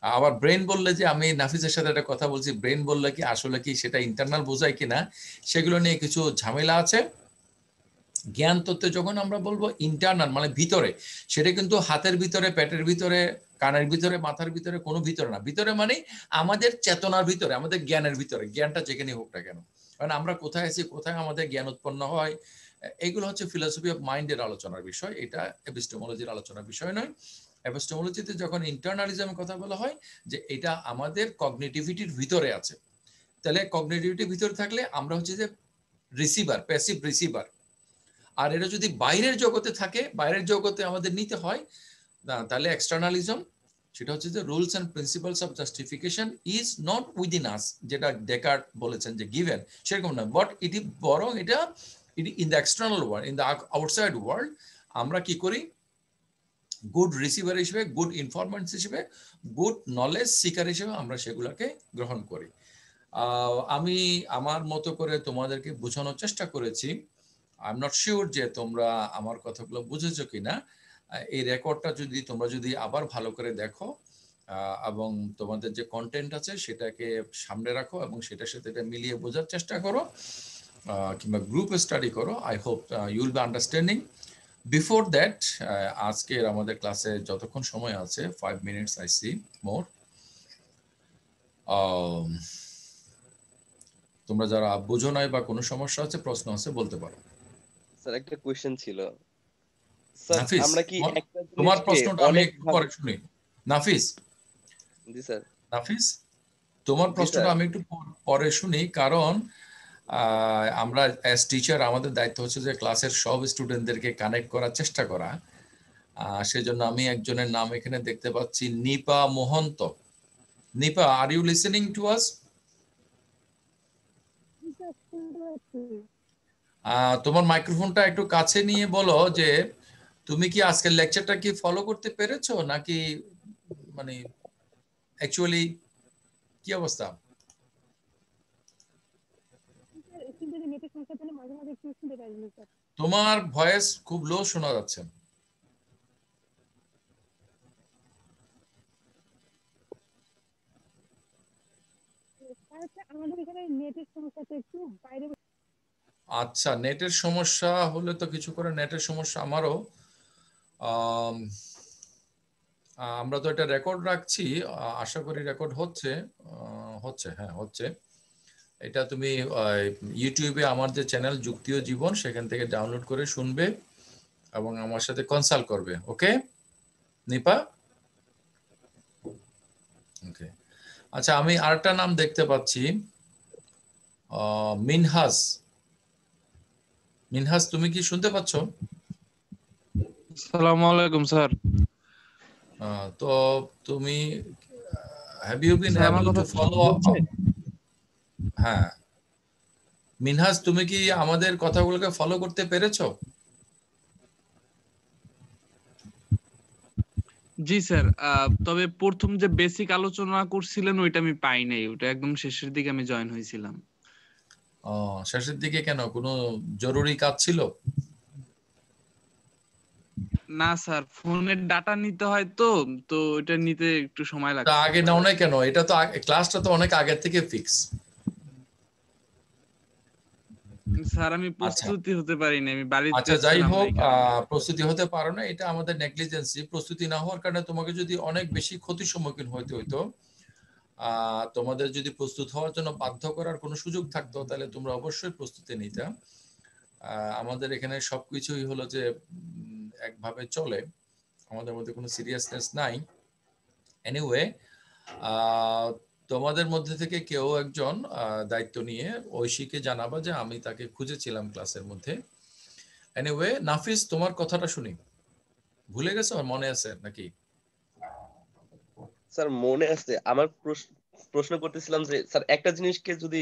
আবার ব্রেন বললে যে আমি নাফিসের সাথে একটা কথা বলছি, ব্রেন বললে কি আসলে কি সেটা ইন্টারনাল বোঝায় কিনা, সেগুলো নিয়ে কিছু ঝামেলা আছে। জ্ঞান তত্ত্বে যখন আমরা বলবো ইন্টারনাল মানে ভিতরে, সেটা কিন্তু হাতের ভিতরে, পেটের ভিতরে, কানের ভিতরে, মাথার ভিতরে, কোনো ভিতরে না। ভিতরে মানে আমাদের চেতনার ভিতরে, আমাদের জ্ঞানের ভিতরে, জ্ঞানটা যেখানে হোক না কেন, কারণ আমরা কোথায় আছি, কোথায় আমাদের জ্ঞান উৎপন্ন হয়, এগুলো হচ্ছে ফিলসফি অফ মাইন্ডের আলোচনার বিষয়, এটা এপিস্টেমোলজির আলোচনার বিষয় নয়। এপিস্টেমোলজিতে যখন ইন্টারনালিজমের কথা বলা হয় যে এটা আমাদের কগনিটিভিটির ভিতরে আছে, তাহলে কগনিটিভিটির ভিতরে থাকলে আমরা হচ্ছে যে রিসিভার, প্যাসিভ রিসিভার। আর এটা যদি বাইরের জগতে থাকে, বাইরের জগতে আমাদের নিতে হয়, তাহলে এক্সটার্নালিজম, সেটা হচ্ছে যে rules and principles of justification is not within us, যেটা ডেকার্ট বলেছেন যে গিভেন, সেরকম না, বাট ইট বরং এটা in the external world, in the outside world আমরা কি করি, গুড রিসিভার হিসেবে, গুড ইনফরমেন্টস হিসেবে, গুড নলেজ সিকার হিসেবে আমরা সেগুলোকে গ্রহণ করি। আমি আমার মতো করে তোমাদেরকে বোঝানোর চেষ্টা করেছি। আই এম নট শিওর যে তোমরা আমার কথাগুলো বুঝেছো কিনা। এই রেকর্ডটা তোমরা যদি আবার ভালো করে দেখো এবং তোমাদের যে কন্টেন্ট আছে সেটাকে সামনে রাখো এবং সেটার সাথে এটা মিলিয়ে বোঝার চেষ্টা করো, কিংবা গ্রুপ স্টাডি করো, I hope you will be understanding. Before that, আজকের আমাদের ক্লাসে যতক্ষণ সময় আছে, 5 মিনিটস আই সি মোর, তোমরা যারা বুঝো নাই বা কোনো সমস্যা আছে, প্রশ্ন আছে, বলতে পারো। স্যার একটা কোশ্চেন ছিল স্যার, নাফিস, আমরা কি একটা তোমার জিনিসকে প্রশ্নটা আমি অনেক একটু পরে শুনি। নাফিস, জি স্যার। নাফিস, তোমার জি প্রশ্নটা স্যার। আমি একটু পরে শুনি, কারণ আমরা অ্যাজ টিচার আমাদের দায়িত্ব হচ্ছে যে ক্লাসের সব স্টুডেন্টদেরকে কানেক্ট করার চেষ্টা করা। সেজন্য আমি একজনের নাম এখানে দেখতে পাচ্ছি, Nipa Mohanta. Nipa, are you listening to us? তোমার মাইক্রোফোনটা একটু কাছে নিয়ে বলো যে তুমি কি আজকের লেকচারটা কি ফলো করতে পেরেছো নাকি মানে অ্যাকচুয়ালি কি অবস্থা? তোমার ভয়েস খুব লো শোনা যাচ্ছে। আচ্ছা, নেটের সমস্যা হলে তো কিছু করে, নেটের সমস্যা আমারও। আমরা তো এটা রেকর্ড রাখছি, আশা করি রেকর্ড হচ্ছে। হ্যাঁ হচ্ছে। এটা তুমি ইউটিউবে আমার যে চ্যানেল যুক্তিও জীবন সেখান থেকে ডাউনলোড করে শুনবে এবং আমার সাথে কনসাল্ট করবে। ওকে নিপা? ওকে। আচ্ছা, আমি আরেকটা নাম দেখতে পাচ্ছি, মিনহাজ। মিনহাজ, তুমি কি শুনতে পাচ্ছ? আসসালামু আলাইকুম স্যার। তো তুমি হ্যাভ ইউ বিন স্যার, আমার এবল কথা টু ফলো? হ্যাঁ মিনহাজ, তুমি কি আমাদের কথাগুলোকে ফলো করতে পেরেছো? জি স্যার, তবে প্রথম যে বেসিক আলোচনা করছিলেন ওইটা আমি পাই নাই, ওটা একদম শেষের দিকে আমি জয়েন হয়েছিলাম। শেষের দিকে কেন, কোনো জরুরি কাজ ছিল? না স্যার, ফোনের ডাটা নিতে হয় তো তো ওইটা নিতে একটু সময় তা লাগছে। আগে নাও না কেন? এটা তো ক্লাসটা তো অনেক আগে থেকে ফিক্স। স্যার আমি প্রস্তুতি হতে পারিনি, আমি বাড়িতে আচ্ছা যাই ছিলাম না হোক, এই কারণে। প্রস্তুতি হতে পারো না, এটা আমাদের নেগলিজেন্সি। প্রস্তুতি না হওয়ার কারণে তোমাকে যদি অনেক বেশি ক্ষতির সম্মুখীন হইতে হইতো, তোমাদের যদি প্রস্তুত হওয়ার জন্য বাধ্য করার কোনো সুযোগ থাকতো তাহলে তোমরা অবশ্যই প্রস্তুতি নিতে। আমাদের এখানে সবকিছুই হলো যে একভাবে চলে, আমাদের মধ্যে কোনো সিরিয়াসনেস নাই। এনিওয়ে, তোমাদের মধ্যে থেকে কেউ একজন দায়িত্ব নিয়ে ঐশীকে জানাবা যে আমি তাকে খুঁজেছিলাম ক্লাসের মধ্যে। এনিওয়ে, নাফিস, তোমার কথাটা শুনি। ভুলে গেছো আর মনে আছে নাকি? স্যার মনে আছে, আমার প্রশ্ন করতেছিলাম যে স্যার একটা জিনিসকে যদি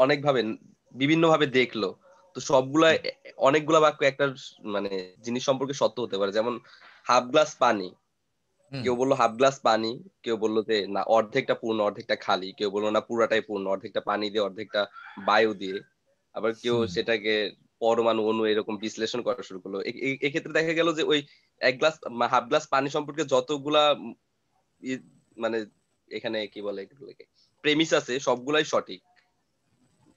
অনেকভাবে বিভিন্ন ভাবে দেখলো তো সবগুলা অনেকগুলা বাক্য একটা মানে জিনিস সম্পর্কে সত্য হতে পারে। যেমন হাফ গ্লাস পানি, কেউ বললো হাফ গ্লাস পানি, কেউ বললো যে না অর্ধেকটা পূর্ণ অর্ধেকটা খালি, কেউ বললো না পুরাটাই পূর্ণ, অর্ধেকটা পানি দিয়ে অর্ধেকটা বায়ু দিয়ে, আবার কেউ সেটাকে পরমাণু অণু এরকম বিশ্লেষণ করা শুরু করলো। এক্ষেত্রে দেখা গেল যে ওই এক গ্লাস হাফ গ্লাস পানি সম্পর্কে যতগুলা মানে এখানে কি বলে এগুলোকে প্রেমিস আছে সবগুলাই সঠিক।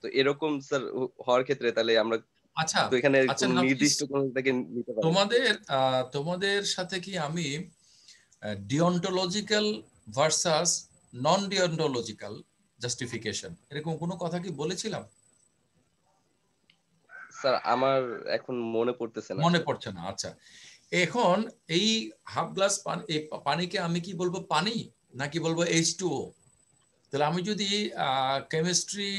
তো এরকম স্যার হওয়ার ক্ষেত্রে তাহলে আমরা আচ্ছা তো এখানে আচ্ছা কোন নাফিস, নির্দিষ্ট কোনটাকে নিতে পারি? তোমাদের সাথে কি আমি ডিওন্টোলজিক্যাল ভার্সাস নন ডিওন্টোলজিক্যাল জাস্টিফিকেশন এরকম কোনো কথা কি বলেছিলাম? স্যার আমার এখন মনে পড়তেছে না। মনে পড়ছে না? আচ্ছা, এখন এই হাফ গ্লাস পানি, এই পানিকে আমি কি বলবো, পানি নাকি বলবো H2O? তাহলে আমি যদি কেমিস্ট্রি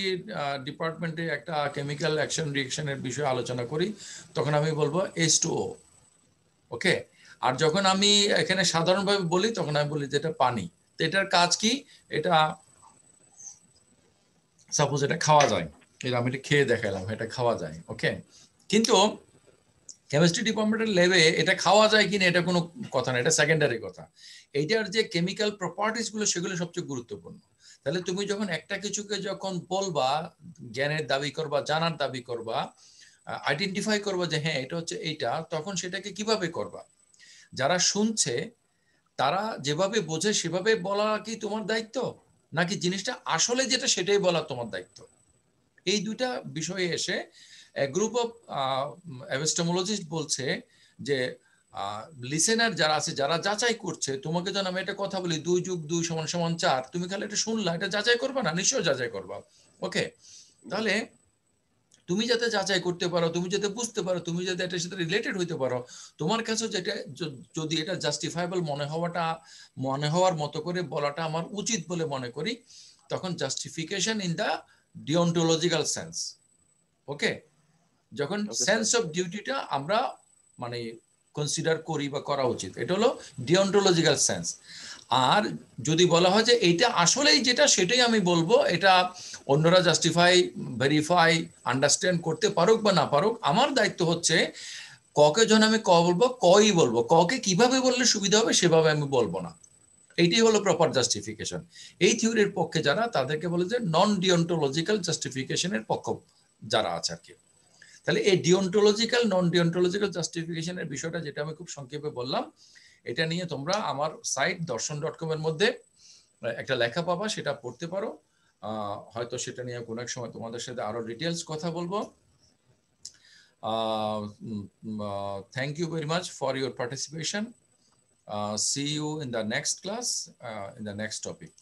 ডিপার্টমেন্টে একটা কেমিক্যাল অ্যাকশন রিঅ্যাকশনের বিষয়ে আলোচনা করি তখন আমি বলবো H2O। ওকে, আর যখন আমি এখানে সাধারণভাবে বলি তখন আমি বলি যে এটা পানি। তো এটার কাজ কি? এটা সাপোজ এটা খাওয়া যায়, এটা আমি এটা খেয়ে দেখালাম, এটা খাওয়া যায়। ওকে, কিন্তু কেমিস্ট্রি ডিপার্টমেন্টের ল্যাবে এটা খাওয়া যায় কিনা এটা কোনো কথা না, এটা সেকেন্ডারি কথা। এইটার যে কেমিক্যাল প্রপার্টিস গুলো সেগুলো সবচেয়ে গুরুত্বপূর্ণ। তাহলে তুমি যখন একটা কিছুকে যখন বলবা, জ্ঞানের দাবি করবা, জানার দাবি করবা, আইডেন্টিফাই করবা যে হ্যাঁ এটা হচ্ছে এইটা, তখন সেটাকে কিভাবে করবা? যারা শুনছে তারা যেভাবে বোঝে সেভাবে বলা কি তোমার দায়িত্ব, নাকি জিনিসটা আসলে যেটা সেটাই বলা তোমার দায়িত্ব? এই দুইটা বিষয়ে এসে গ্রুপ অফ এপিস্টেমোলজিস্ট বলছে যে লিসেনার যারা আছে, যারা যাচাই করছে, তোমাকে যেন আমি একটা কথা বলি 2 + 2 = 4, তুমি খালি এটা শুনলা, এটা যাচাই করবা না? নিশ্চয়ই যাচাই করবা। ওকে, তাহলে তুমি যাতে যাচাই করতে পারো, তুমি যাতে বুঝতে পারো, তুমি যাতে এটার সাথে রিলেটেড হইতে পারো, তোমার কাছে যেটা যদি এটা জাস্টিফাইবল মনে হওয়ার মতো করে বলাটা আমার উচিত বলে মনে করি, তখন justification in the deontological sense. Okay, যখন সেন্স অফ ডিউটিটা আমরা মানে কনসিডার করি বা করা উচিত, এটা হলো ডিওন্টোলজিক্যাল সেন্স। আর যদি বলা হয় যে এইটা আসলেই যেটা সেটাই আমি বলবো, এটা অন্যরা জাস্টিফাই, ভেরিফাই, আন্ডারস্ট্যান্ড করতে পারুক বা না পারুক, আমার দায়িত্ব হচ্ছে ককে যখন আমি ক বলবো কই বলবো, ককে কিভাবে বললে সুবিধা হবে সেভাবে আমি বলবো না। এইটাই হলো প্রপার জাস্টিফিকেশন। এই থিওরির পক্ষে যারা, তাদেরকে বলে যে নন ডিওন্টোলজিক্যাল জাস্টিফিকেশনের পক্ষ যারা আছে আর কি। তাহলে এই ডিওন্টোলজিক্যাল নন ডিওন্টোলজিক্যাল জাস্টিফিকেশনের বিষয়টা যেটা আমি খুব সংক্ষেপে বললাম, এটা নিয়ে তোমরা আমার সাইট দর্শন.com এর মধ্যে একটা লেখা পাবা, সেটা পড়তে পারো। হয়তো সেটা নিয়ে কোনো এক সময় তোমাদের সাথে আরো ডিটেলস কথা বলবো। Thank you very much for your participation. See you in the next class, in the next topic.